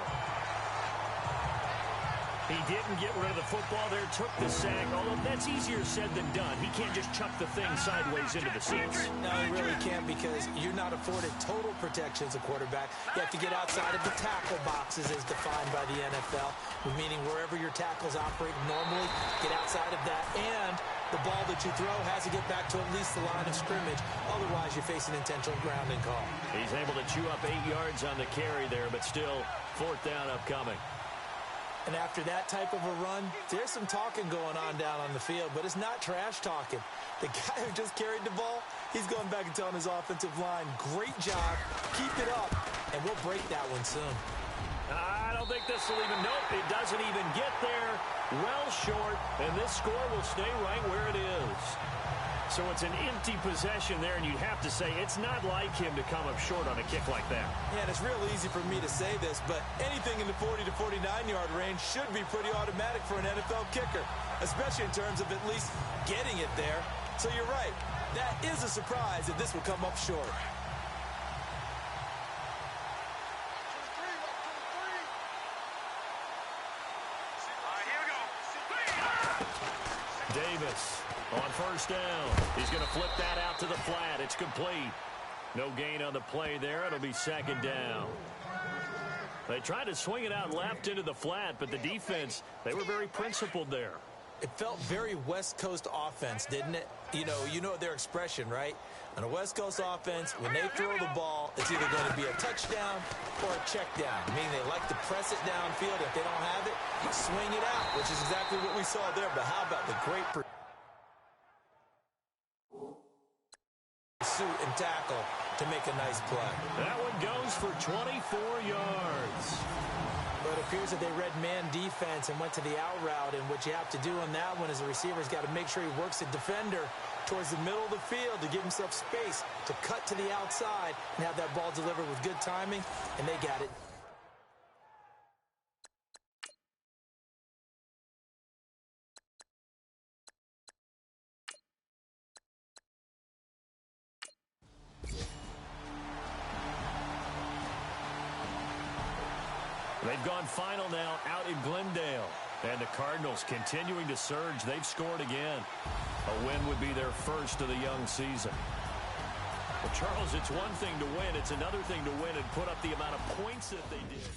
He didn't get rid of the football there, took the sack, although that's easier said than done. He can't just chuck the thing sideways into the seats. No, he really can't because you're not afforded total protection as a quarterback. You have to get outside of the tackle boxes as defined by the NFL, meaning wherever your tackles operate normally, get outside of that, and the ball that you throw has to get back to at least the line of scrimmage. Otherwise, you face an intentional grounding call. He's able to chew up 8 yards on the carry there, but still fourth down upcoming. And after that type of a run, there's some talking going on down on the field, but it's not trash talking. The guy who just carried the ball, he's going back and telling his offensive line, great job, keep it up, and we'll break that one soon. I don't think this will even, nope, it doesn't even get there. Well short, and this score will stay right where it is. So it's an empty possession there, and you'd have to say it's not like him to come up short on a kick like that. Yeah, and it's real easy for me to say this, but anything in the 40 to 49-yard range should be pretty automatic for an NFL kicker, especially in terms of at least getting it there. So you're right. That is a surprise if this will come up short. Davis on first down. He's going to flip that out to the flat. It's complete. No gain on the play there. It'll be second down. They tried to swing it out left into the flat, but the defense, they were very principled there. It felt very West Coast offense, didn't it? You know their expression, right? On a West Coast offense, when they throw the ball, it's either going to be a touchdown or a check down, meaning they like to press it downfield. If they don't have it, swing it out, which is exactly what we saw there. But how about the great pursuit and tackle to make a nice play? That one goes for 24 yards. But it appears that they read man defense and went to the out route, and what you have to do on that one is the receiver's got to make sure he works the defender towards the middle of the field to give himself space to cut to the outside and have that ball delivered with good timing, and they got it. They've gone final now out in Glendale. And the Cardinals continuing to surge. They've scored again. A win would be their first of the young season. Well, Charles, it's one thing to win. It's another thing to win and put up the amount of points that they did.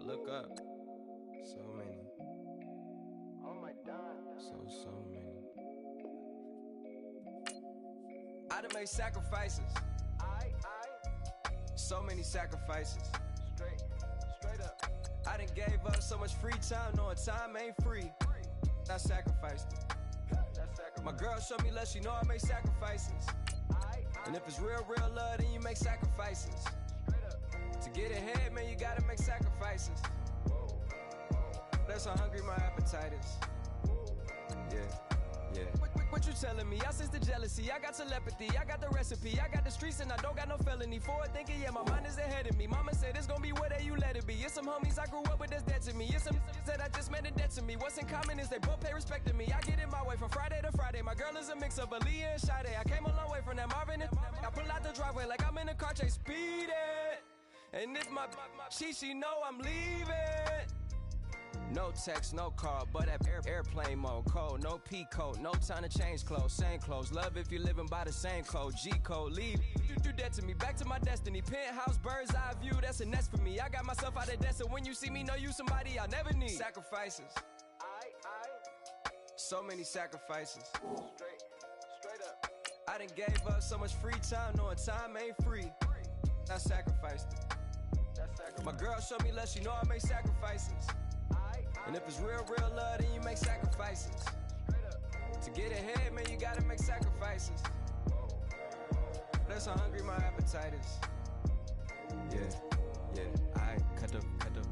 look up. So many. Oh my God. So many. I done made sacrifices. So many sacrifices. Straight up. I done gave up so much free time, knowing time ain't free. I sacrificed it. My girl showed me love, she know I make sacrifices. And if it's real love, then you make sacrifices. To get ahead, man, you gotta make sacrifices. That's how hungry my appetite is. Yeah. What you telling me? I sense the jealousy, I got telepathy, I got the recipe, I got the streets and I don't got no felony. Forward thinking, yeah, my mind is ahead of me. Mama said it's gonna be whatever you let it be. It's some homies I grew up with that's dead to me. It's some that I just made a debt to me. What's in common is they both pay respect to me. I get in my way from Friday to Friday. My girl is a mix of Aaliyah and Sade. I came a long way from that Marvin and I pull out the driveway like I'm in a car chase speeding. And it's my she know I'm leaving. No text, no call, but that airplane mode. Cold, no P code, no time to change clothes. Same clothes, love if you're living by the same code. G code, leave, you do that to me. Back to my destiny, penthouse, bird's eye view, that's a nest for me. I got myself out of debt, so when you see me, know you somebody I'll never need. Sacrifices, so many sacrifices. Straight up. I done gave up so much free time, knowing time ain't free. I sacrificed it. My girl showed me love, she know I make sacrifices. And if it's real love, then you make sacrifices. To get ahead, man, you gotta make sacrifices. That's how hungry my appetite is. Yeah. I cut the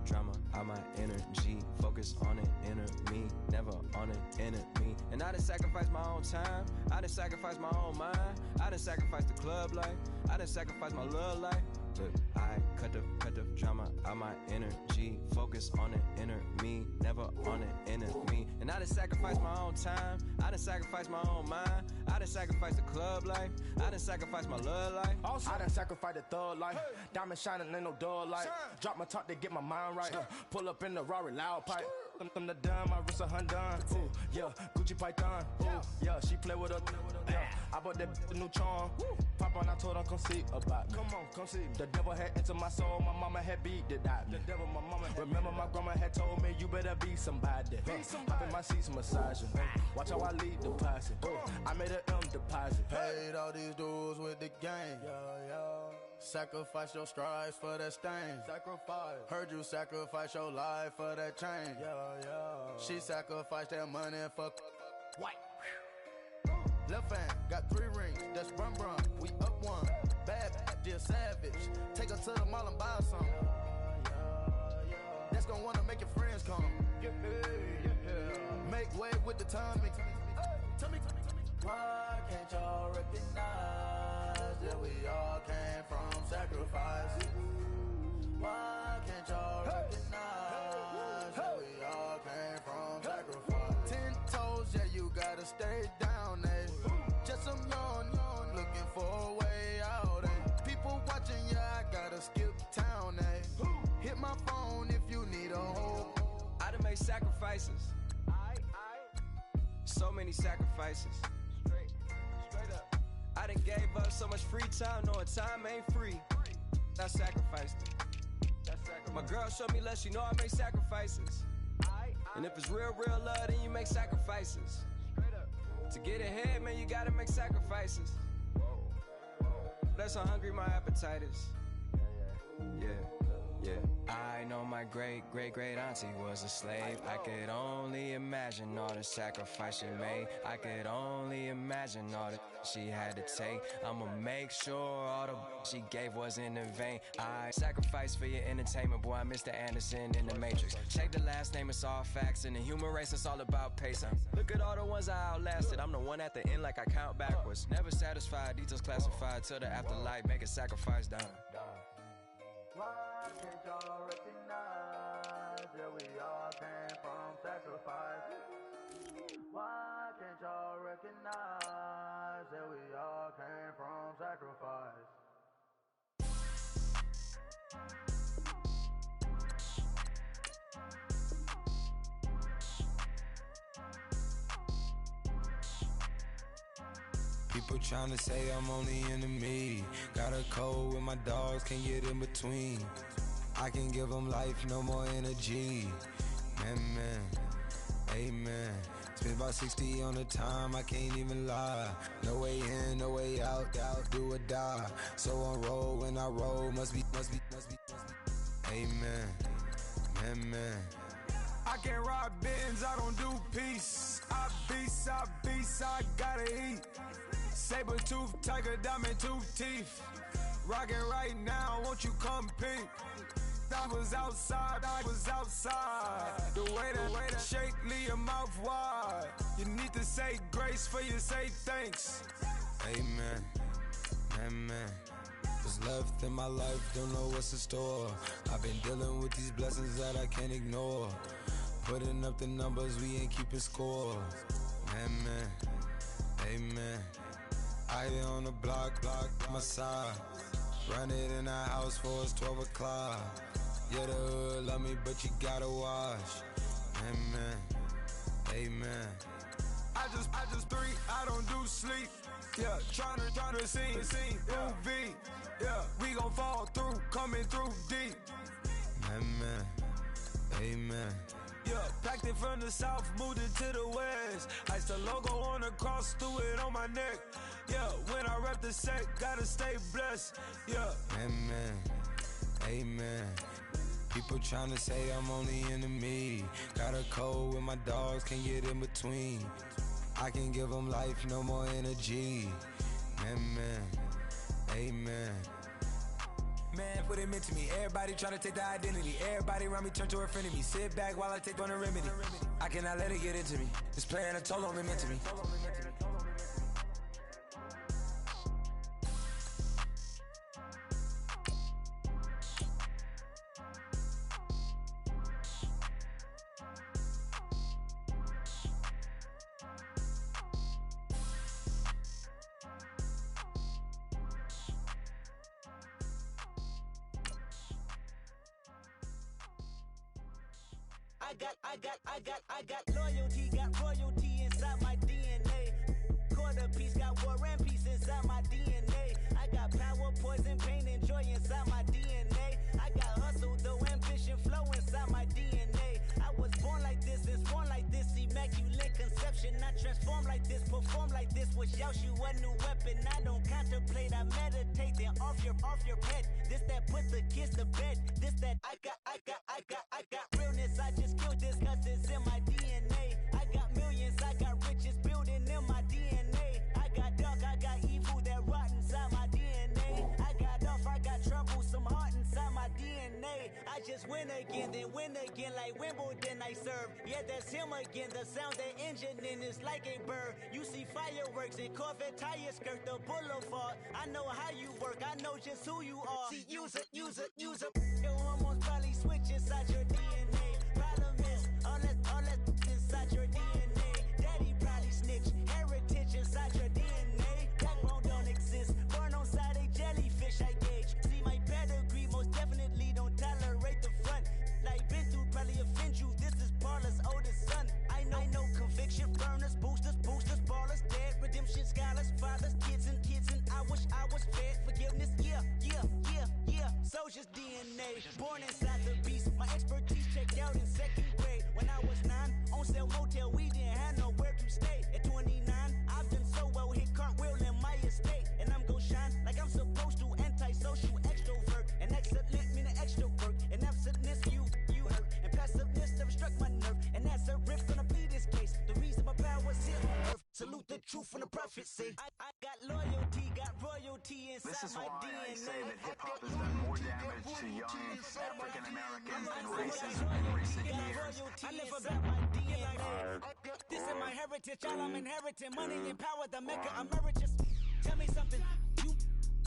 drama out my energy. Focus on it, inner me, never on it, enemy. And I done sacrificed my own time. I done sacrificed my own mind. I done sacrificed the club life. I done sacrificed my love life. Look, I cut the drama out my energy. Focus on it, inner me, never on it, enemy. And I done sacrificed my own time. I done sacrificed my own mind. I done sacrificed the club life. I done sacrificed my love life. Also, I done sacrificed the thug life. Hey. Diamond shining, ain't no dull light. Shine. Drop my top to get my mind right. Pull up in the Rari loud pipe. Them the dime, my wrist a Hyundai. Ooh, yeah, Gucci Python. Ooh, yeah, she play with her. Yeah, I bought that new charm. Pop on, I told her come see about me. Come on, come see me. The devil had entered my soul, my mama had beat it out. The devil, my mama had remember my grandma had told me you better be somebody. Hop in my seats massaging. Watch how I lead the posse. I made an M deposit. Paid all these dudes with the game. Yeah. Sacrifice your strides for that stain. Sacrifice. Heard you sacrifice your life for that change. Yeah. She sacrificed that money for white. Left hand, got 3 rings, that's brum. We up one, bad, dear savage. Take her to the mall and buy some. That's gonna wanna make your friends come. Yeah. Make way with the timing. Tell me. Why can't y'all recognize that we all came from sacrifice? Why can't y'all recognize that we all came from sacrifice? 10 toes, yeah, you gotta stay down, eh? Just some yawn, looking for a way out, eh? People watching, yeah, I gotta skip town, eh? Hit my phone if you need a hold. I done made sacrifices. So many sacrifices. Straight up. I done gave up so much free time, knowing time ain't free. I sacrificed it. My girl showed me love, she know I make sacrifices. And if it's real love, then you make sacrifices. To get ahead, man, you gotta make sacrifices. That's how hungry my appetite is. Yeah. I know my great auntie was a slave. I could only imagine all the sacrifice she made. I could only imagine all the she had to take. I'ma make sure all the she gave wasn't in vain. I sacrificed for your entertainment, boy. I'm Mr. Anderson in the Matrix. Check the last name, it's all facts. In the human race, it's all about pacing. Look at all the ones I outlasted. I'm the one at the end, like I count backwards. Never satisfied, details classified till the afterlife. Make a sacrifice done. Why can't y'all recognize that we all came from sacrifice? Why can't y'all recognize that we all came from sacrifice? People tryna say I'm only enemy. Got a code with my dogs, can't get in between. I can give them life, no more energy. Man, amen. Spent about 60 on the time, I can't even lie. No way in, no way out, do or die. So on roll, when I roll, must be. Amen, man. I can't ride Benz, I don't do peace. I beast, I gotta eat. Saber tooth, tiger, diamond tooth teeth. Rockin' right now, won't you come peep? I was outside. The way that shake, leave your mouth wide. You need to say grace for you say thanks. Amen, man. What's left in my life, don't know what's in store. I've been dealing with these blessings that I can't ignore. Putting up the numbers, we ain't keeping score. Amen. I here on the block, my side. Run it in the house for us 12 o'clock. Yeah, the hood love me, but you gotta watch. Amen. I just three, I don't do sleep. Yeah, trying to sing. UV. Yeah, we gon' fall through, coming through deep. Amen. Yeah, packed it from the south, moved it to the west. Iced the logo on the cross, threw it on my neck. Yeah, when I rep the set, gotta stay blessed. Yeah. Amen. People tryna say I'm on the enemy. Got a code with my dogs, can't get in between. I can give them life, no more energy. Amen. Man, what it meant to me. Everybody tryna take the identity. Everybody around me turn to a friend of me. Sit back while I take on a remedy. I cannot let it get into me. It's playing a toll on me, meant to me. I got loyalty, got royalty inside my DNA. Quarter piece, got war and peace inside my DNA. I got power, poison, pain, and joy inside my DNA. I got hustle, though, ambition, flow inside my DNA. I was born like this, and born like this, immaculate conception. I transform like this, perform like this, was Yaoshu a new weapon. I don't contemplate, I meditate, then off your head. This that put the kids to bed. This that I got realness, I just killed this cause it's in my DNA. I got millions, I got riches building in my DNA. I got dark, I got evil that rot inside my DNA. I got off, I got trouble, some heart inside my DNA. I just win again, then win again like Wimbledon I serve. Yeah, that's him again, the sound that engine in is like a bird. You see fireworks and Corvette tires skirt the boulevard. I know how you work, I know just who you are. See, use it. Yo, almost probably switch inside your DNA. Problem is, all that inside your DNA. Daddy probably snitch, heritage inside your DNA. Backbone don't exist, born on side a jellyfish I gauge. See my pedigree, most definitely don't tolerate the front. Like been through, probably offend you, this is Paula's oldest son. I know conviction, burners, boosters, ballers, dead, redemption, scholars, fathers, kids and I wish I was fed forgiveness, yeah. Soldier's DNA, born inside the beast. My expertise checked out in second grade. When I was 9, on sale motel, we didn't have nowhere to stay. At 29, I've done so well, hit cartwheel in my estate. And I'm gon' shine like I'm supposed to, antisocial extrovert. And excellent meaning extrovert. And absentness, you hurt. And passiveness never struck my nerve. And that's a riff gonna be this case. The reason my power's here on earth. Salute the truth from the prophecy. I got loyalty, got royalty inside this is my why DNA. I say that hip-hop has done more damage to young African Americans than racism in recent years. I live about my DNA. This is my heritage, all I'm inheriting. Money and power, the Mecca emeritus. Tell me something, you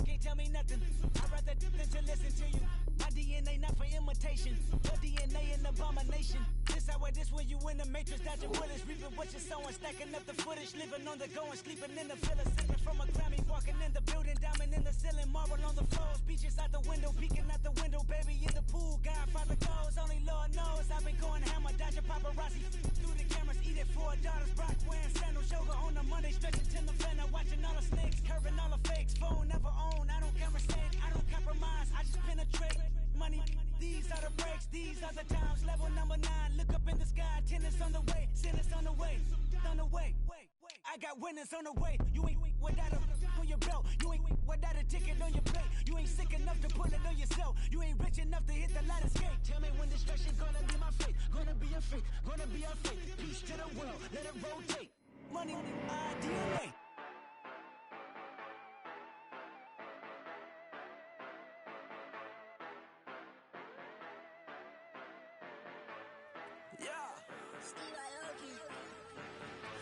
can't tell me nothing. I'd rather than to listen to you. My DNA not for imitation. Your DNA an abomination. This how it is when you in the matrix, dodging bullets, reaping what you're sowing, stacking up the footage, living on the go and sleeping in the villa, sipping from a Grammy, walking in the building, diamond in the ceiling, marble on the floors, beaches out the window, peeking out the window, baby in the pool, Godfather goes, only Lord knows I've been going hammer, dodging paparazzi through the cameras, eating $4, Brock wearing sandals, yoga on a Monday, stretching to November, watching all the snakes, curving all the fakes, phone never own, I don't camera stage, I don't compromise, I just penetrate money. These got winners on the way. You ain't without a on your belt. You ain't without a ticket on your plate. You ain't sick enough to put it on yourself. You ain't rich enough to hit the ladder skate. Tell me when destruction gonna be my fate. Gonna be a fate, gonna be a fate. Peace to the world, let it rotate. Money, DNA.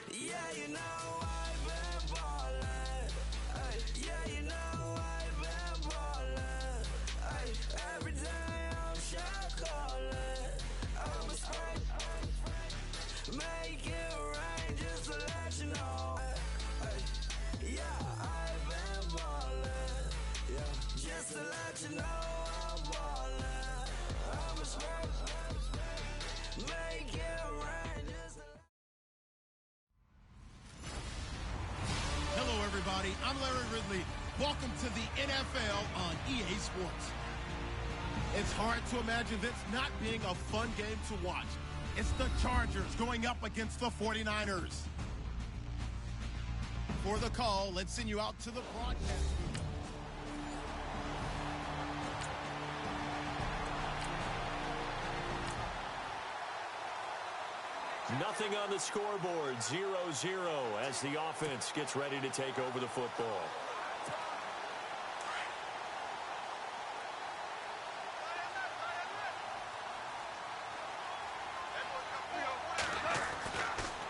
Yeah, you know I've been ballin'. Ay, yeah, you know I've been ballin'. Ay, every day I'm shot callin'. I'm a spray, make it rain just to let you know. Ay, yeah, I've been ballin'. Yeah, just to let you know I'm ballin'. I'm a spray, make it rain just to. Hello, everybody. I'm Larry Ridley. Welcome to the NFL on EA Sports. It's hard to imagine this not being a fun game to watch. It's the Chargers going up against the 49ers. For the call, let's send you out to the broadcast. Nothing on the scoreboard, 0-0 as the offense gets ready to take over the football.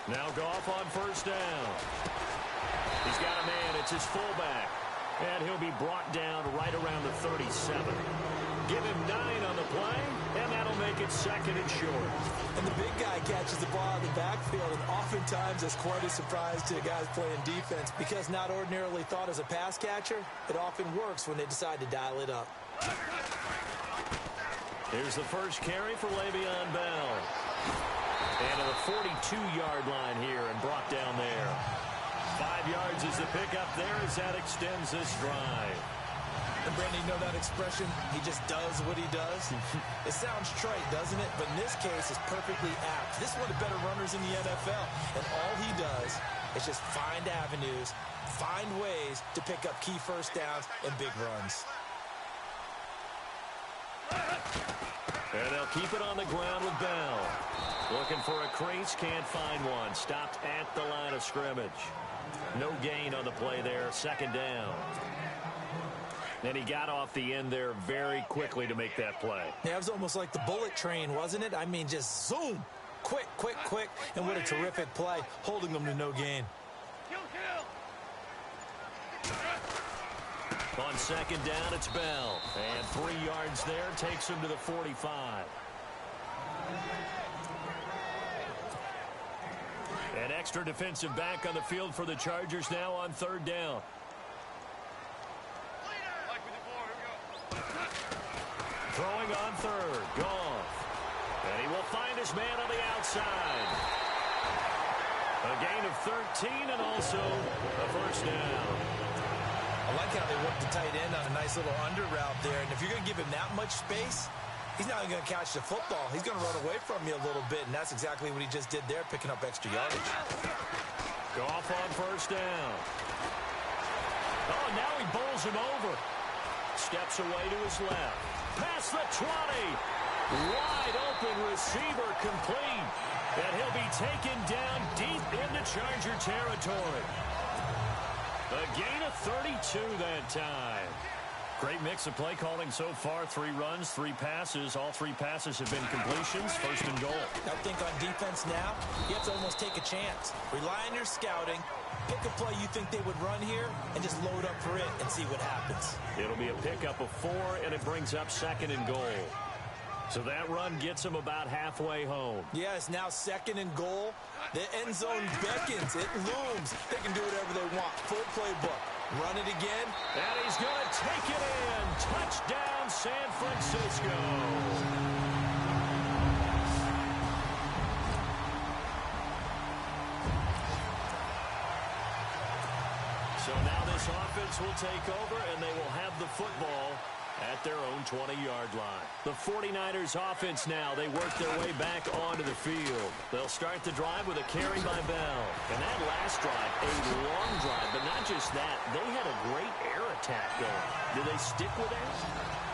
Now Goff on first down. He's got a man, it's his fullback. And he'll be brought down right around the 37. Give him 9 on the play, and that'll make it second and short. And the big guy catches the ball in the backfield, and oftentimes it's quite a surprise to guys playing defense because not ordinarily thought as a pass catcher, it often works when they decide to dial it up. Here's the first carry for Le'Veon Bell. And to the 42-yard line here and brought down there. 5 yards is the pickup there as that extends this drive. And Brandon, you know that expression? He just does what he does. It sounds trite, doesn't it? But in this case, it's perfectly apt. This is one of the better runners in the NFL. And all he does is just find avenues, find ways to pick up key first downs and big runs. And they'll keep it on the ground with Bell. Looking for a crease, can't find one. Stopped at the line of scrimmage. No gain on the play there, second down. And he got off the end there very quickly to make that play. Yeah, it was almost like the bullet train, wasn't it? I mean, just zoom. Quick, quick, quick. And what a terrific play, holding them to no gain. On second down, it's Bell. And 3 yards there takes him to the 45. An extra defensive back on the field for the Chargers now on third down. Throwing on third, Goff. And he will find his man on the outside. A gain of 13 and also a first down. I like how they worked the tight end on a nice little under route there. And if you're going to give him that much space, he's not even going to catch the football. He's going to run away from you a little bit, and that's exactly what he just did there, picking up extra yardage. Goff on first down. Oh, now he bowls him over. Steps away to his left. Past the 20. Wide open receiver complete. And he'll be taken down deep into Charger territory. A gain of 32 that time. Great mix of play calling so far. 3 runs, 3 passes. All 3 passes have been completions. First and goal. I think on defense now, you have to almost take a chance. Rely on your scouting. Pick a play you think they would run here and just load up for it and see what happens. It'll be a pickup of 4, and it brings up second and goal. So that run gets them about halfway home. Yes, now second and goal. The end zone beckons. It looms. They can do whatever they want. Full playbook. Run it again. And he's going to take it in. Touchdown, San Francisco. So now this offense will take over, and they will have the football at their own 20-yard line. The 49ers offense now, they work their way back onto the field. They'll start the drive with a carry by Bell. And that last drive, a long drive, but not just that. They had a great air attack going. Do they stick with it?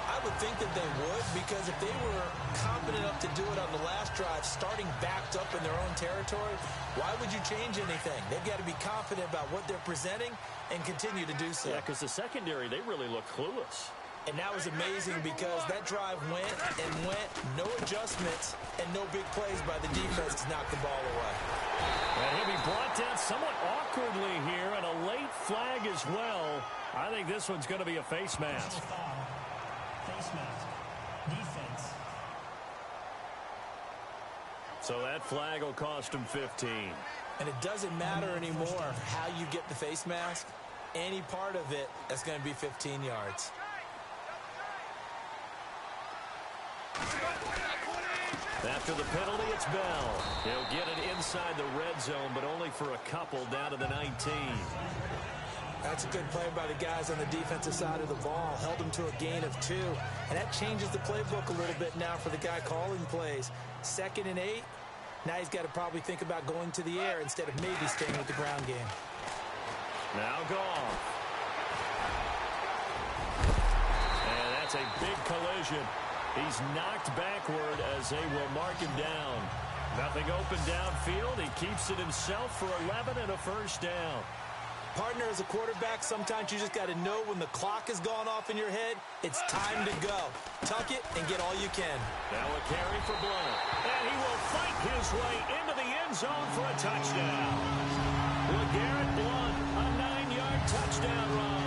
I would think that they would, because if they were confident enough to do it on the last drive, starting backed up in their own territory, why would you change anything? They've got to be confident about what they're presenting and continue to do so. Yeah, because the secondary, they really look clueless. And that was amazing because that drive went and went, no adjustments, and no big plays by the defense to knock the ball away. And he'll be brought down somewhat awkwardly here, and a late flag as well. I think this one's going to be a face mask. Face mask. Defense. So that flag will cost him 15. And it doesn't matter anymore how you get the face mask. Any part of it, that's going to be 15 yards. After the penalty, it's Bell. He'll get it inside the red zone, but only for a couple down to the 19. That's a good play by the guys on the defensive side of the ball. Held them to a gain of 2. And that changes the playbook a little bit now for the guy calling plays. 2nd and 8. Now he's got to probably think about going to the air instead of maybe staying with the ground game. Now Goff. And that's a big collision. He's knocked backward as they will mark him down. Nothing open downfield. He keeps it himself for 11 and a first down. Partner, as a quarterback, sometimes you just got to know when the clock has gone off in your head, it's time to go. Tuck it and get all you can. Now a carry for Blount. And he will fight his way into the end zone for a touchdown. LeGarrette Blount, a 9-yard touchdown run.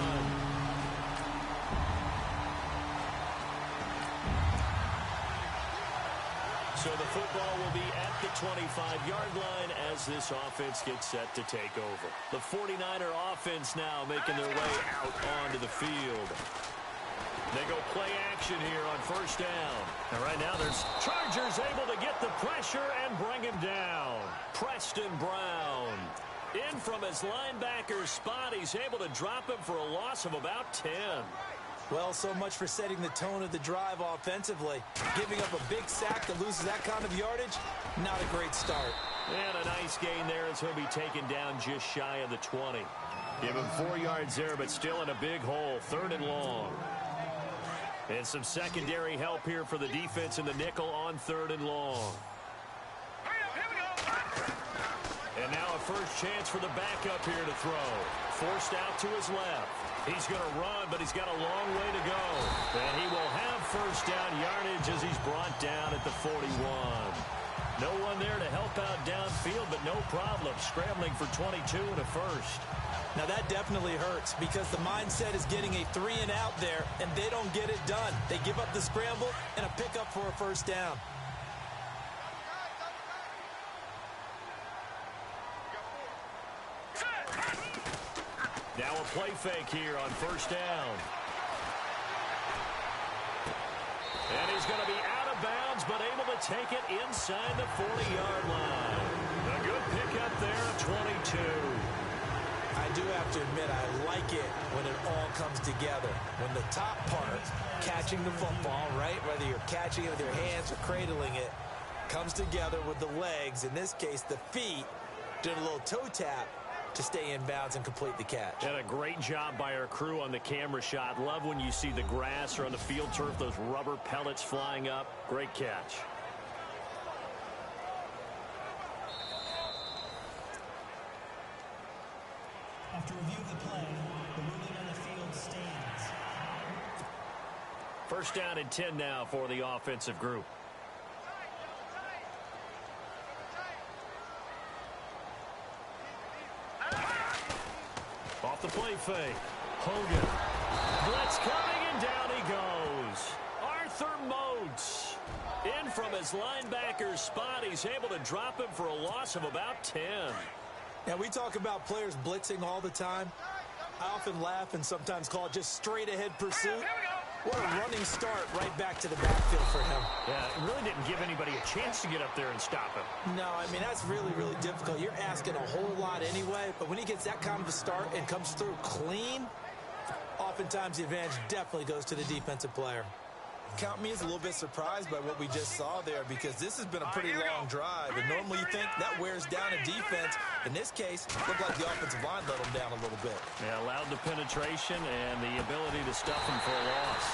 So the football will be at the 25-yard line as this offense gets set to take over. The 49er offense now making their way out onto the field. They go play action here on first down. And right now there's Chargers able to get the pressure and bring him down. Preston Brown. In from his linebacker spot, he's able to drop him for a loss of about 10. Well, so much for setting the tone of the drive offensively. Giving up a big sack that loses that kind of yardage, not a great start. And a nice gain there as he'll be taken down just shy of the 20. Give him 4 yards there, but still in a big hole, 3rd and long. And some secondary help here for the defense in the nickel on 3rd and long. And now a first chance for the backup here to throw. Forced out to his left. He's going to run, but he's got a long way to go. And he will have first down yardage as he's brought down at the 41. No one there to help out downfield, but no problem. Scrambling for 22 and a first. Now that definitely hurts because the mindset is getting a 3 and out there, and they don't get it done. They give up the scramble and a pickup for a first down. Now a play fake here on first down. And he's going to be out of bounds, but able to take it inside the 40-yard line. A good pickup there at 22. I do have to admit, I like it when it all comes together. When the top part, catching the football, right, whether you're catching it with your hands or cradling it, comes together with the legs, in this case the feet, did a little toe tap to stay in bounds and complete the catch. And a great job by our crew on the camera shot. Love when you see the grass or on the field turf, those rubber pellets flying up. Great catch. After review of the play, the ruling on the field stands. First down and 10 now for the offensive group. Off the play fake. Hogan. Blitz coming, and down he goes. Arthur Moats. In from his linebacker spot. He's able to drop him for a loss of about 10. Now, we talk about players blitzing all the time. I often laugh and sometimes call it just straight-ahead pursuit. What a running start right back to the backfield for him. Yeah, it really didn't give anybody a chance to get up there and stop him. No, I mean, that's really, really difficult. You're asking a whole lot anyway, but when he gets that kind of a start and comes through clean, oftentimes the advantage definitely goes to the defensive player. Count me as a little bit surprised by what we just saw there, because this has been a pretty long drive, and normally you think that wears down a defense. In this case, it looked like the offensive line let them down a little bit. Yeah, allowed the penetration and the ability to stuff him for a loss.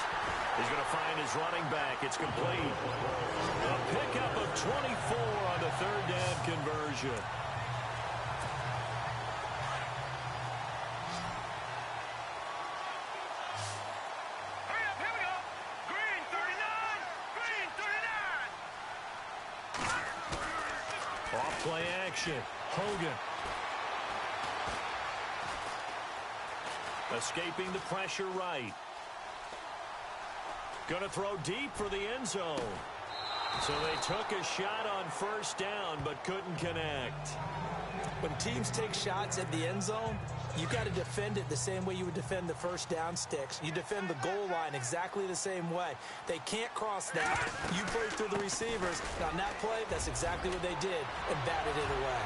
He's going to find his running back. It's complete. A pickup of 24 on the third down conversion. Play action. Hogan. Escaping the pressure right. Going to throw deep for the end zone. So they took a shot on first down but couldn't connect. When teams take shots at the end zone, you got to defend it the same way you would defend the first down sticks. You defend the goal line exactly the same way. They can't cross that. You play through the receivers. And on that play, that's exactly what they did and batted it away.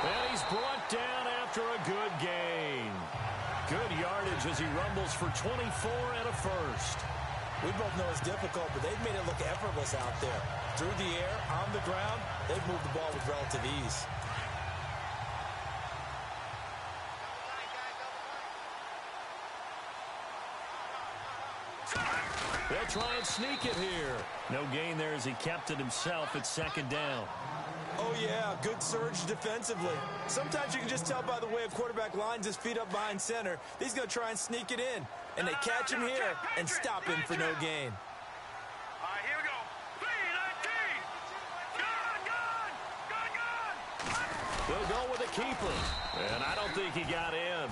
And he's brought down after a good gain. Good yardage as he rumbles for 24 and a first. We both know it's difficult, but they've made it look effortless out there. Through the air, on the ground, they've moved the ball with relative ease. They'll try and sneak it here. No gain there as he kept it himself at second down. Oh, yeah, good surge defensively. Sometimes you can just tell by the way a quarterback lines his feet up behind center. He's going to try and sneak it in. And they catch him here and stop him for no gain. All right, here we go. 3, 19. They'll go with the keeper. And I don't think he got in.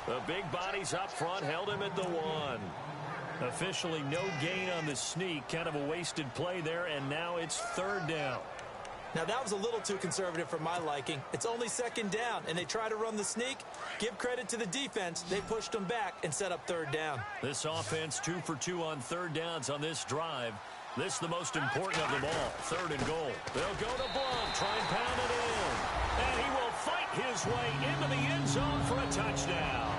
The big bodies up front held him at the 1. Officially no gain on the sneak. Kind of a wasted play there, and now it's third down. Now, that was a little too conservative for my liking. It's only second down, and they try to run the sneak. Give credit to the defense. They pushed them back and set up third down. This offense 2 for 2 on third downs on this drive. This is the most important of them all. Third and goal. They'll go to Blunt. Try and pound it in. And he will fight his way into the end zone for a touchdown.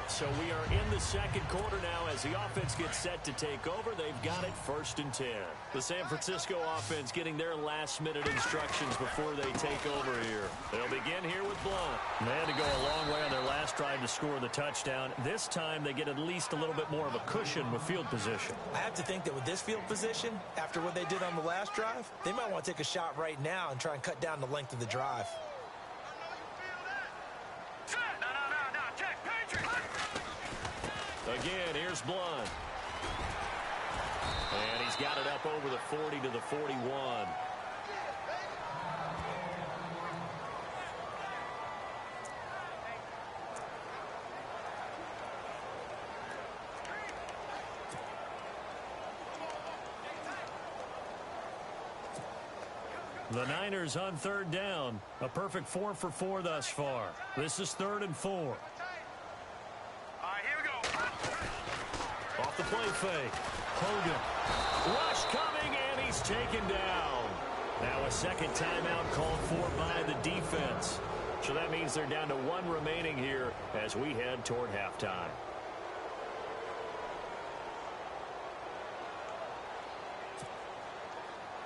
So we are in the second quarter now as the offense gets set to take over. They've got it 1st and 10. The San Francisco offense getting their last-minute instructions before they take over here. They'll begin here with Blunt. They had to go a long way on their last drive to score the touchdown. This time they get at least a little bit more of a cushion with field position. I have to think that with this field position, after what they did on the last drive, they might want to take a shot right now and try and cut down the length of the drive. Again, here's Blunt. And he's got it up over the 40 to the 41. The Niners on third down. A perfect 4 for 4 thus far. This is 3rd and 4. Off the play fake. Hogan. Rush coming, and he's taken down. Now a second timeout called for by the defense. So that means they're down to 1 remaining here as we head toward halftime.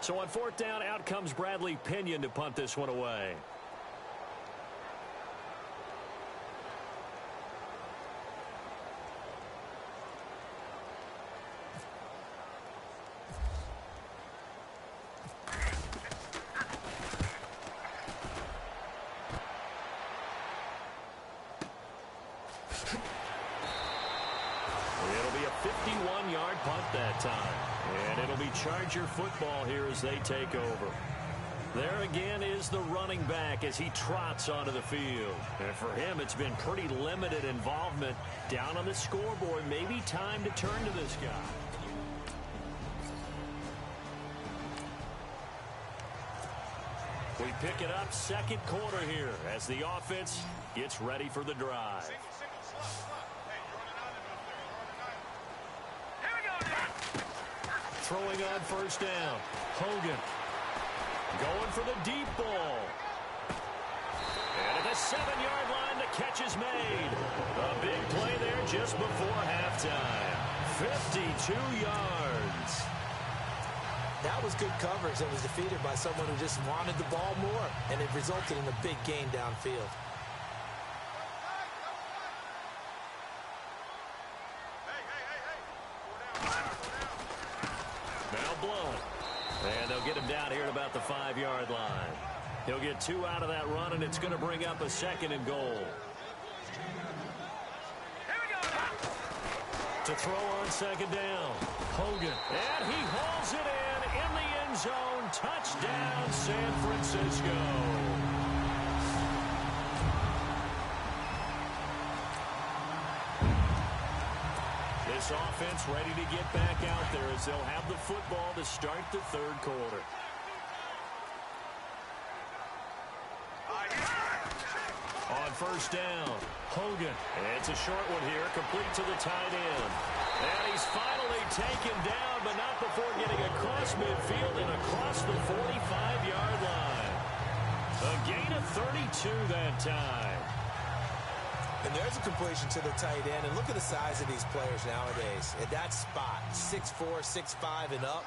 So on 4th down, out comes Bradley Pinion to punt this one away. It'll be a 51-yard punt that time. And it'll be Charger football here as they take over. There again is the running back as he trots onto the field. And for him, it's been pretty limited involvement down on the scoreboard. Maybe time to turn to this guy. We pick it up second quarter here as the offense gets ready for the drive. Throwing on first down. Hogan. Going for the deep ball. And at the 7-yard line, the catch is made. A big play there just before halftime. 52 yards. That was good coverage that was defeated by someone who just wanted the ball more, and it resulted in a big gain downfield. Now Blunt. And they'll get him down here at about the 5-yard line. He'll get 2 out of that run, and it's going to bring up a 2nd and goal. To throw on 2nd down. Hogan. And he hauls it in the end zone. Touchdown, San Francisco. This offense ready to get back out there as they'll have the football to start the 3rd quarter. On 1st down, Hogan. It's a short one here, complete to the tight end. And he's finally taken down, but not before getting across midfield and across the 45-yard line. A gain of 32 that time. And there's a completion to the tight end. And look at the size of these players nowadays. At that spot, 6'4", 6'5", and up.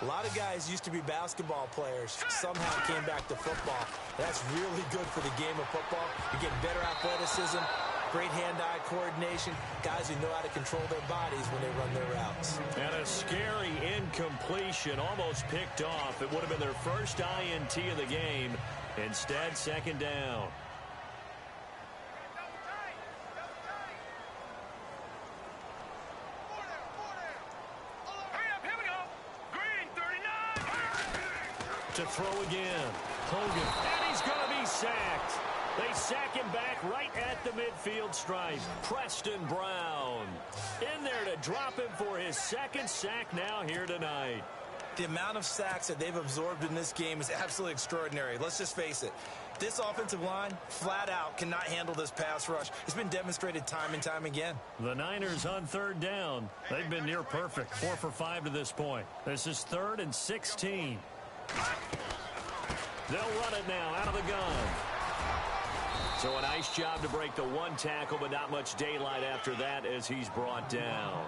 A lot of guys used to be basketball players, somehow came back to football. That's really good for the game of football. You're getting better athleticism, great hand-eye coordination, guys who know how to control their bodies when they run their routes. And a scary incompletion, almost picked off. It would have been their first INT of the game. Instead, 2nd down. To throw again. Hogan. And he's going to be sacked. They sack him back right at the midfield stripe. Preston Brown in there to drop him for his 2nd sack now here tonight. The amount of sacks that they've absorbed in this game is absolutely extraordinary. Let's just face it. This offensive line, flat out, cannot handle this pass rush. It's been demonstrated time and time again. The Niners on 3rd down. They've been near perfect. 4 for 5 to this point. This is 3rd and 16. They'll run it now out of the gun. So a nice job to break the 1 tackle, but not much daylight after that as he's brought down.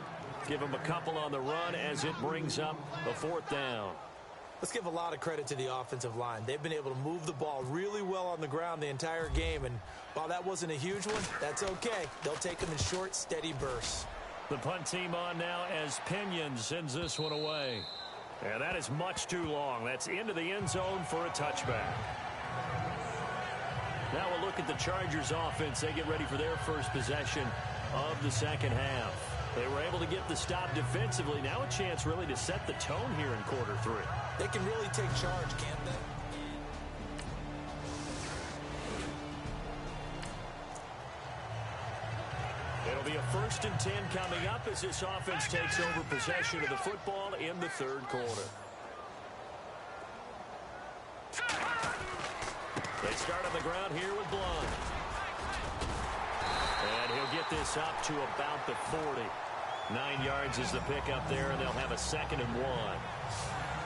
Give him a couple on the run as it brings up a 4th down. Let's give a lot of credit to the offensive line. They've been able to move the ball really well on the ground the entire game, and while that wasn't a huge one, that's okay. They'll take them in short, steady bursts. The punt team on now as Pinion sends this one away. And that is much too long. That's into the end zone for a touchback. Now we'll look at the Chargers offense. They get ready for their first possession of the 2nd half. They were able to get the stop defensively. Now a chance really to set the tone here in quarter 3. They can really take charge, can't they? It'll be a 1st and 10 coming up as this offense takes over possession of the football in the 3rd quarter. They start on the ground here with Blunt. And he'll get this up to about the 40. 9 yards is the pickup there, and they'll have a 2nd and 1.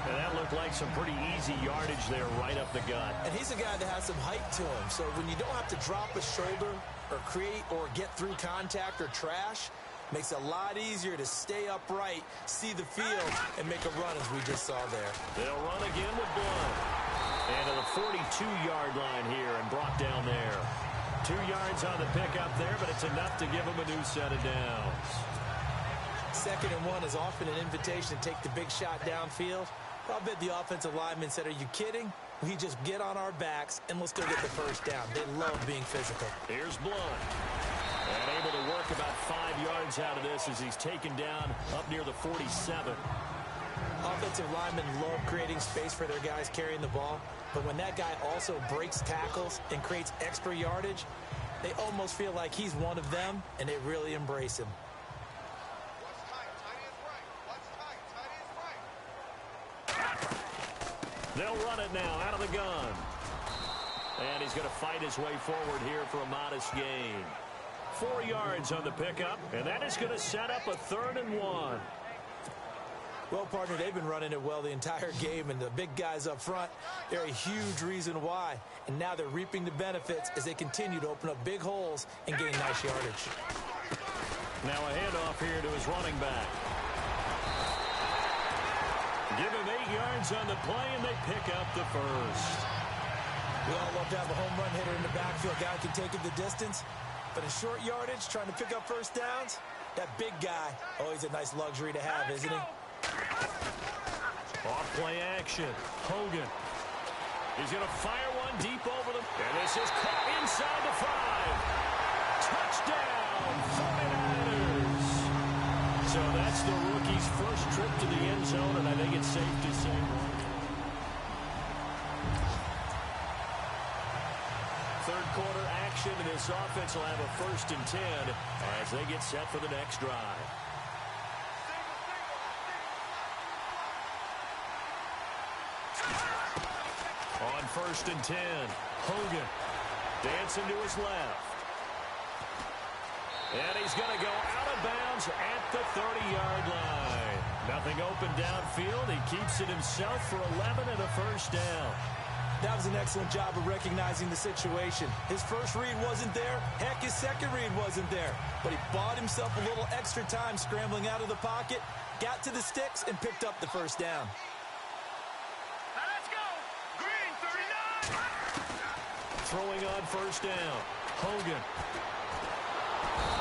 And that looked like some pretty easy yardage there right up the gut. And he's a guy that has some height to him, so when you don't have to drop a shoulder or create or get through contact or trash, makes it a lot easier to stay upright, see the field, and make a run as we just saw there. They'll run again with Blunt. And to the 42-yard line here and brought down there. 2 yards on the pickup there, but it's enough to give them a new set of downs. 2nd and 1 is often an invitation to take the big shot downfield. I'll bet the offensive lineman said, are you kidding? We just get on our backs and let's go get the 1st down. They love being physical. Here's Blunt. And able to work about 5 yards out of this as he's taken down up near the 47. Offensive linemen love creating space for their guys carrying the ball, but when that guy also breaks tackles and creates extra yardage, they almost feel like he's one of them, and they really embrace him. They'll run it now out of the gun. And he's going to fight his way forward here for a modest gain. 4 yards on the pickup, and that is going to set up a 3rd and 1. Well, partner, they've been running it well the entire game, and the big guys up front, they're a huge reason why. And now they're reaping the benefits as they continue to open up big holes and gain nice yardage. Now a handoff here to his running back. Give him 8 yards on the play, and they pick up the first. We all love to have a home run hitter in the backfield. Guy can take it the distance. But in short yardage, trying to pick up first downs, that big guy, always a nice luxury to have, isn't he? Off play action. Hogan. He's going to fire one deep over them. And this is caught inside the 5. Touchdown, 49ers. So that's the rookie's first trip to the end zone, and I think it's safe to say third quarter action, and this offense will have a 1st and 10 as they get set for the next drive. On 1st and 10, Hogan dancing to his left. And he's going to go out of bounds at the 30-yard line. Nothing open downfield. He keeps it himself for 11 and a 1st down. That was an excellent job of recognizing the situation. His first read wasn't there. Heck, his second read wasn't there. But he bought himself a little extra time scrambling out of the pocket, got to the sticks, and picked up the 1st down. Now let's go. Green, 39. Throwing on 1st down. Hogan.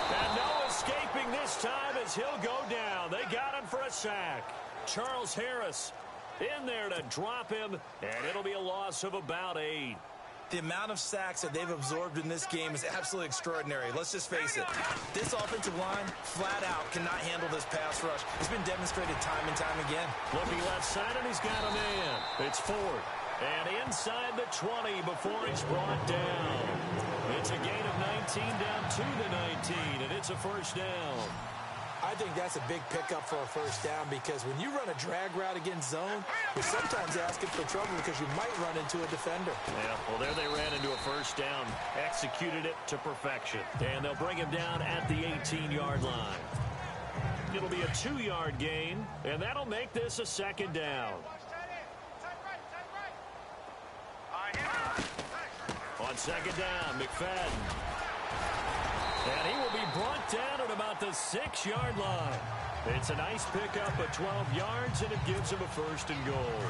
And no escaping this time as he'll go down. They got him for a sack. Charles Harris in there to drop him, and it'll be a loss of about 8. The amount of sacks that they've absorbed in this game is absolutely extraordinary. Let's just face it. This offensive line, flat out, cannot handle this pass rush. It's been demonstrated time and time again. Looking left side, and he's got a man. It's Ford. And inside the 20 before he's brought down. It's a gain of 19 down to the 19, and it's a 1st down. I think that's a big pickup for a 1st down because when you run a drag route against zone, you're sometimes asking for trouble because you might run into a defender. Yeah, well, there they ran into a 1st down, executed it to perfection. And they'll bring him down at the 18-yard line. It'll be a 2-yard gain, and that'll make this a 2nd down. On 2nd down, McFadden. And he will be brought down at about the 6-yard line. It's a nice pickup of 12 yards, and it gives him a 1st and goal.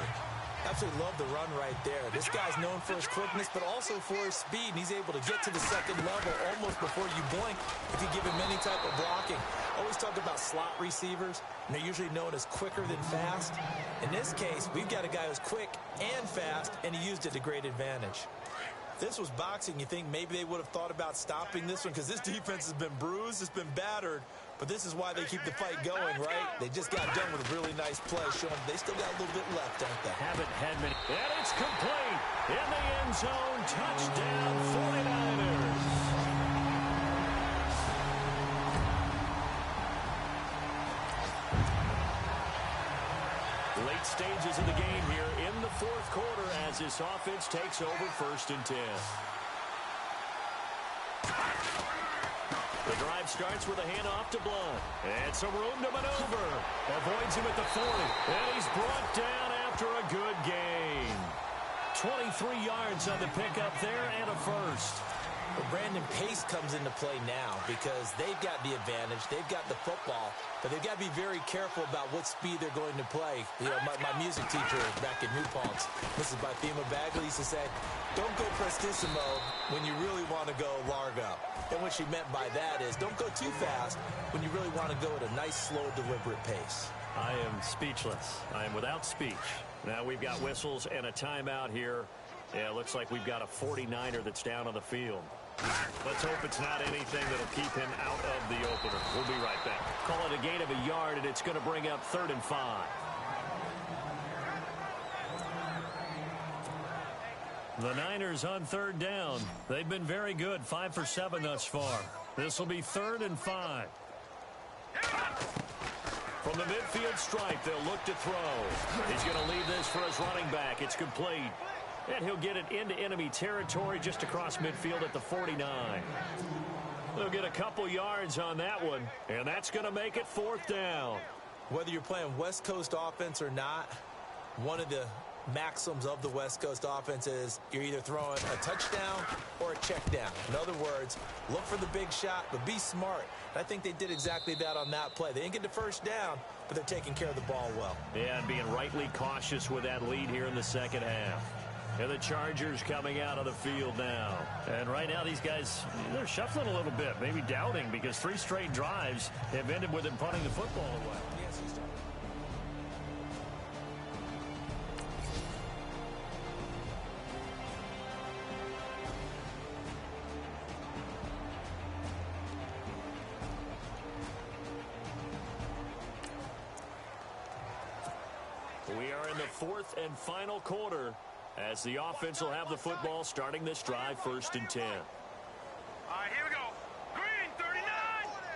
Absolutely love the run right there. This guy's known for his quickness, but also for his speed, and he's able to get to the 2nd level almost before you blink if you give him any type of blocking. Always talk about slot receivers, and they're usually known as quicker than fast. In this case, we've got a guy who's quick and fast, and he used it to great advantage. If this was boxing, you think maybe they would have thought about stopping this one because this defense has been bruised, it's been battered, but this is why they keep the fight going, right? They just got done with a really nice play, showing they still got a little bit left, don't they? Haven't had many. And it's complete in the end zone. Touchdown, 49ers. Late stages of the game here in the 4th quarter as this offense takes over 1st and 10. The drive starts with a handoff to Blunt. And some room to maneuver. Avoids him at the 40. And he's brought down after a good gain. 23 yards on the pickup there and a 1st. But Brandon, pace comes into play now because they've got the advantage. They've got the football, but they've got to be very careful about what speed they're going to play. You know, my music teacher back in New Paltz, Mrs. Bifema Bagley, used to say, don't go prestissimo when you really want to go largo. And what she meant by that is don't go too fast when you really want to go at a nice, slow, deliberate pace. I am speechless. I am without speech. Now we've got whistles and a timeout here. Yeah, it looks like we've got a 49er that's down on the field. Let's hope it's not anything that'll keep him out of the opener. We'll be right back. Call it a gain of a yard, and it's going to bring up 3rd and 5. The Niners on 3rd down. They've been very good, 5 for 7 thus far. This will be 3rd and 5. From the midfield stripe, they'll look to throw. He's going to leave this for his running back. It's complete. And he'll get it into enemy territory just across midfield at the 49. They'll get a couple yards on that one, and that's going to make it 4th down. Whether you're playing West Coast offense or not, one of the maxims of the West Coast offense is you're either throwing a touchdown or a check down. In other words, look for the big shot, but be smart. And I think they did exactly that on that play. They didn't get the first down, but they're taking care of the ball well. Yeah, and being rightly cautious with that lead here in the second half. And the Chargers coming out of the field now. And right now these guys, they're shuffling a little bit, maybe doubting, because 3 straight drives have ended with them punting the football away. Yes, he's done. We are in the 4th and final quarter as the offense will have the football starting this drive 1st and 10. All right, here we go. Green 39.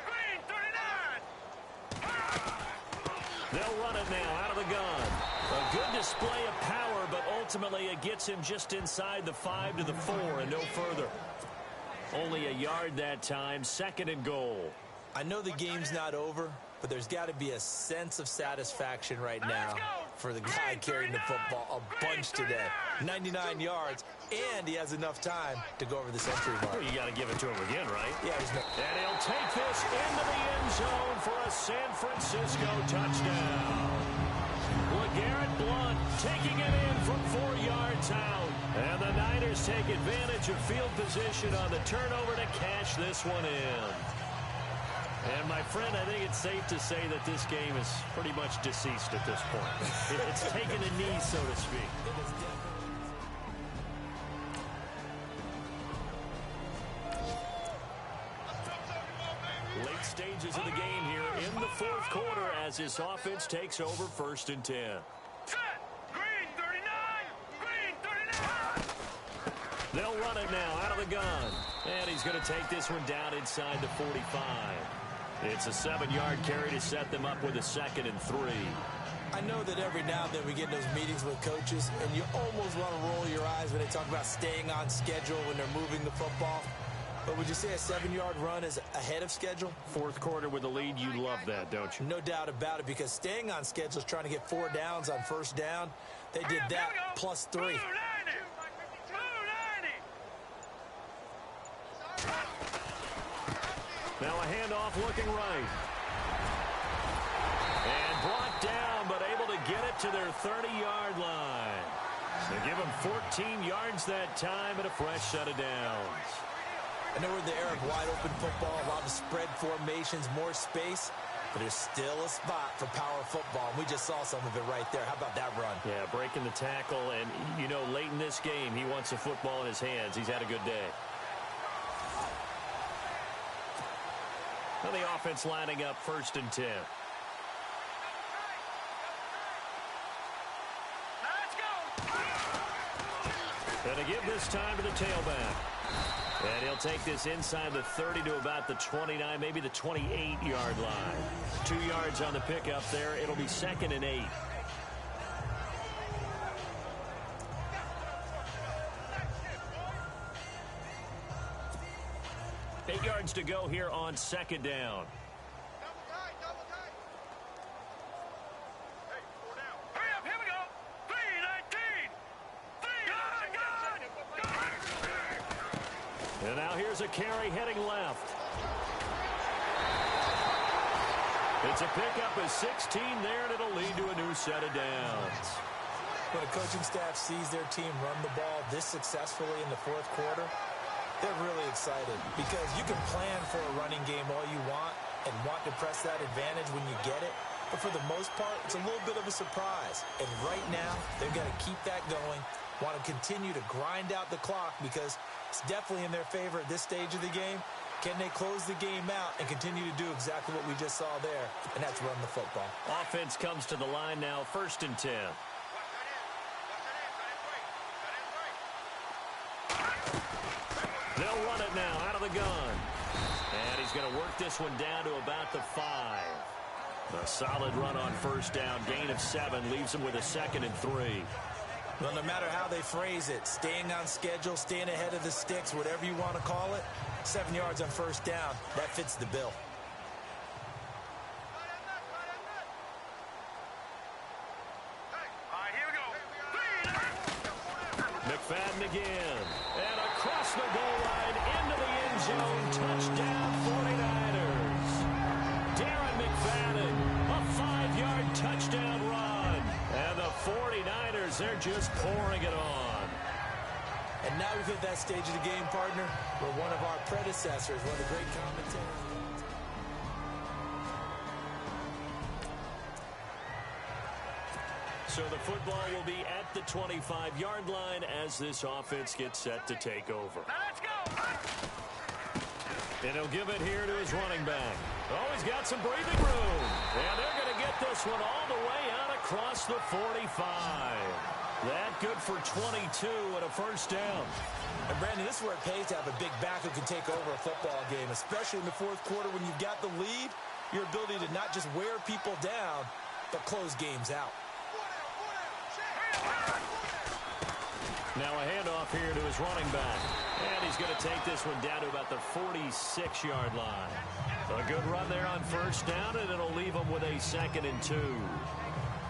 Green 39. They'll run it now out of the gun. A good display of power, but ultimately it gets him just inside the 5 to the 4 and no further. Only a yard that time, 2nd and goal. I know the game's not over, but there's got to be a sense of satisfaction right now for the guy carrying the football a bunch today. 99 yards, and he has enough time to go over the century mark. Well, you got to give it to him again, right? Yeah, and he'll take this into the end zone for a San Francisco touchdown. LeGarrette Blount taking it in from 4 yards out. And the Niners take advantage of field position on the turnover to cash this one in. And, my friend, I think it's safe to say that this game is pretty much deceased at this point. It's taken a knee, so to speak. Late stages of the game here in the 4th quarter as this offense takes over 1st and 10. Set. Green 39. Green 39. They'll run it now out of the gun. And he's going to take this one down inside the 45. It's a 7-yard carry to set them up with a 2nd and 3. I know that every now and then we get in those meetings with coaches, and you almost want to roll your eyes when they talk about staying on schedule when they're moving the football. But would you say a 7-yard run is ahead of schedule? 4th quarter with the lead, you love that, don't you? No doubt about it, because staying on schedule is trying to get 4 downs on 1st down. They did that plus 3. Now a handoff looking right. And brought down, but able to get it to their 30-yard line. They give them 14 yards that time and a fresh set of downs. I know we're in the era of wide-open football, a lot of spread formations, more space, but there's still a spot for power football, and we just saw some of it right there. How about that run? Yeah, breaking the tackle, and, you know, late in this game, he wants the football in his hands. He's had a good day. Now the offense lining up 1st and 10. And to give this time to the tailback. And he'll take this inside the 30 to about the 29, maybe the 28-yard line. 2 yards on the pickup there. It'll be 2nd and 8. Eight yards to go here on 2nd down. And now here's a carry heading left. It's a pickup of 16 there, and it'll lead to a new set of downs. When a coaching staff sees their team run the ball this successfully in the 4th quarter, they're really excited, because you can plan for a running game all you want and want to press that advantage when you get it. But for the most part, it's a little bit of a surprise. And right now, they've got to keep that going, want to continue to grind out the clock, because it's definitely in their favor at this stage of the game. Can they close the game out and continue to do exactly what we just saw there, and that's run the football. Offense comes to the line now, 1st and 10. They'll run it now out of the gun. And he's going to work this one down to about the 5. A solid run on 1st down. Gain of 7 leaves him with a 2nd and 3. Well, no matter how they phrase it, staying on schedule, staying ahead of the sticks, whatever you want to call it, 7 yards on 1st down, that fits the bill. McFadden again. And across the goal line into the end zone. Touchdown 49ers. Darren McFadden, a 5-yard touchdown run. And the 49ers, they're just pouring it on. And now we've hit that stage of the game, partner, where one of our predecessors, one of the great commentators. So the football will be at the 25-yard line as this offense gets set to take over. Now let's go. And he'll give it here to his running back. Oh, he's got some breathing room. And they're going to get this one all the way out across the 45. That good for 22 and a first down. And, Brandon, this is where it pays to have a big back who can take over a football game, especially in the fourth quarter when you've got the lead, your ability to not just wear people down, but close games out. Now a handoff here to his running back. And he's going to take this one down to about the 46-yard line. A good run there on first down, and it'll leave him with a 2nd and 2.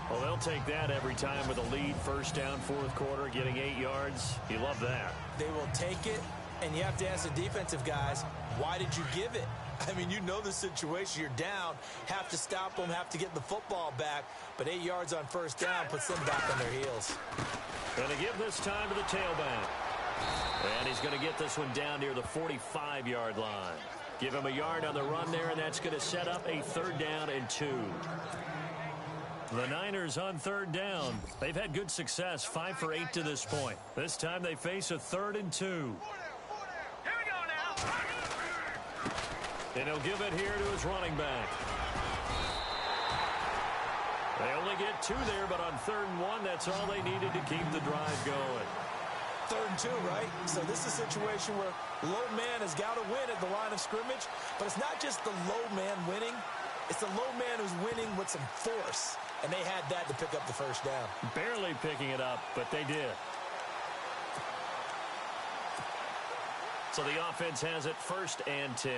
Well, they'll take that every time with a lead. First down, fourth quarter, getting 8 yards. You love that. They will take it, and you have to ask the defensive guys, why did you give it? I mean, you know the situation. You're down, have to stop them, have to get the football back. But 8 yards on first down puts them back on their heels. Going to give this time to the tailback. And he's going to get this one down near the 45-yard line. Give him a yard on the run there, and that's going to set up a 3rd down and 2. The Niners on 3rd down. They've had good success, 5 for 8 to this point. This time they face a 3rd and 2. Here we go now. And he'll give it here to his running back. They only get 2 there, but on 3rd and 1, that's all they needed to keep the drive going. 3rd and 2, right? So this is a situation where low man has got to win at the line of scrimmage, but it's not just the low man winning. It's the low man who's winning with some force, and they had that to pick up the first down. Barely picking it up, but they did. So the offense has it 1st and 10.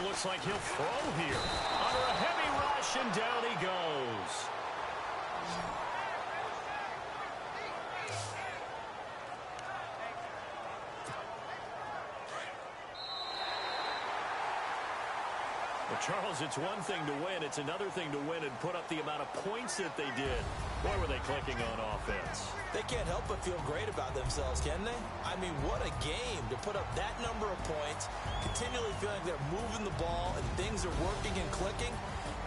Looks like he'll throw here. Under a heavy rush, and down he goes. Well, Charles, it's one thing to win. It's another thing to win and put up the amount of points that they did. Boy, were they clicking on offense. They can't help but feel great about themselves, can they? I mean, what a game to put up that number of points, continually feeling like they're moving the ball and things are working and clicking.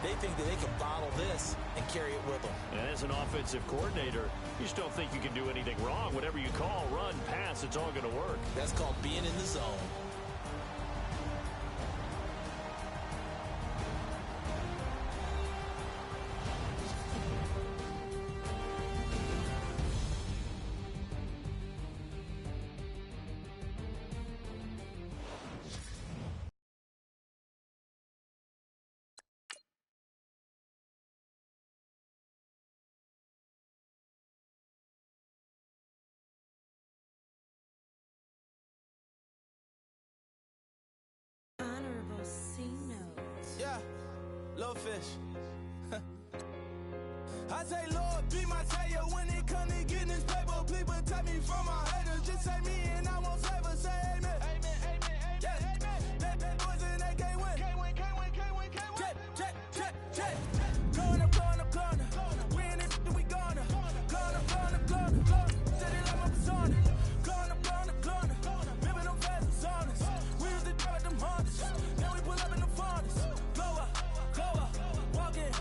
They think that they can bottle this and carry it with them. And as an offensive coordinator, you just don't think you can do anything wrong. Whatever you call, run, pass, it's all going to work. That's called being in the zone. Yeah, little fish. I say, Lord, be my savior when it comes to getting this paper. Please protect me from my haters. Just say me and I won't favor. Say amen. Amen, amen, yeah. Amen. That boys and they can't win. Can't win, can't win, can't win, can't win. Jet. Blowing up. We in it, we gonna. Blowing up. Steady like my persona. Blowing up. Ripping them fast and saunas. We used to drive them Hondas. Now we pull up in the Fondas. Glow up. Walking.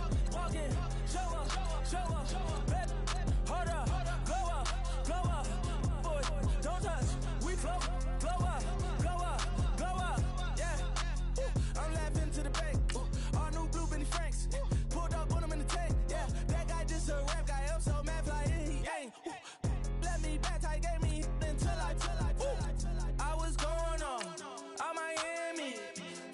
Show up. Bet. Hold up. Glow up. Boy, don't touch. We flow. Glow up. Yeah. I'm laughing to the bank. All new blue Benny Franks. Pulled up on him in the tank. Yeah. That guy just a rap guy. I'm so mad fly in. He ain't. Let me back. Tight gave me until I was going on. I'm Miami.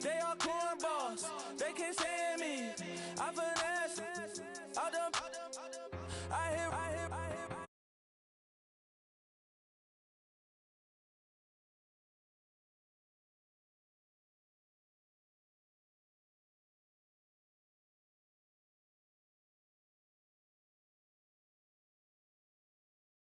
They all cornballs. They can't stand me. I finesse. All them. I hear.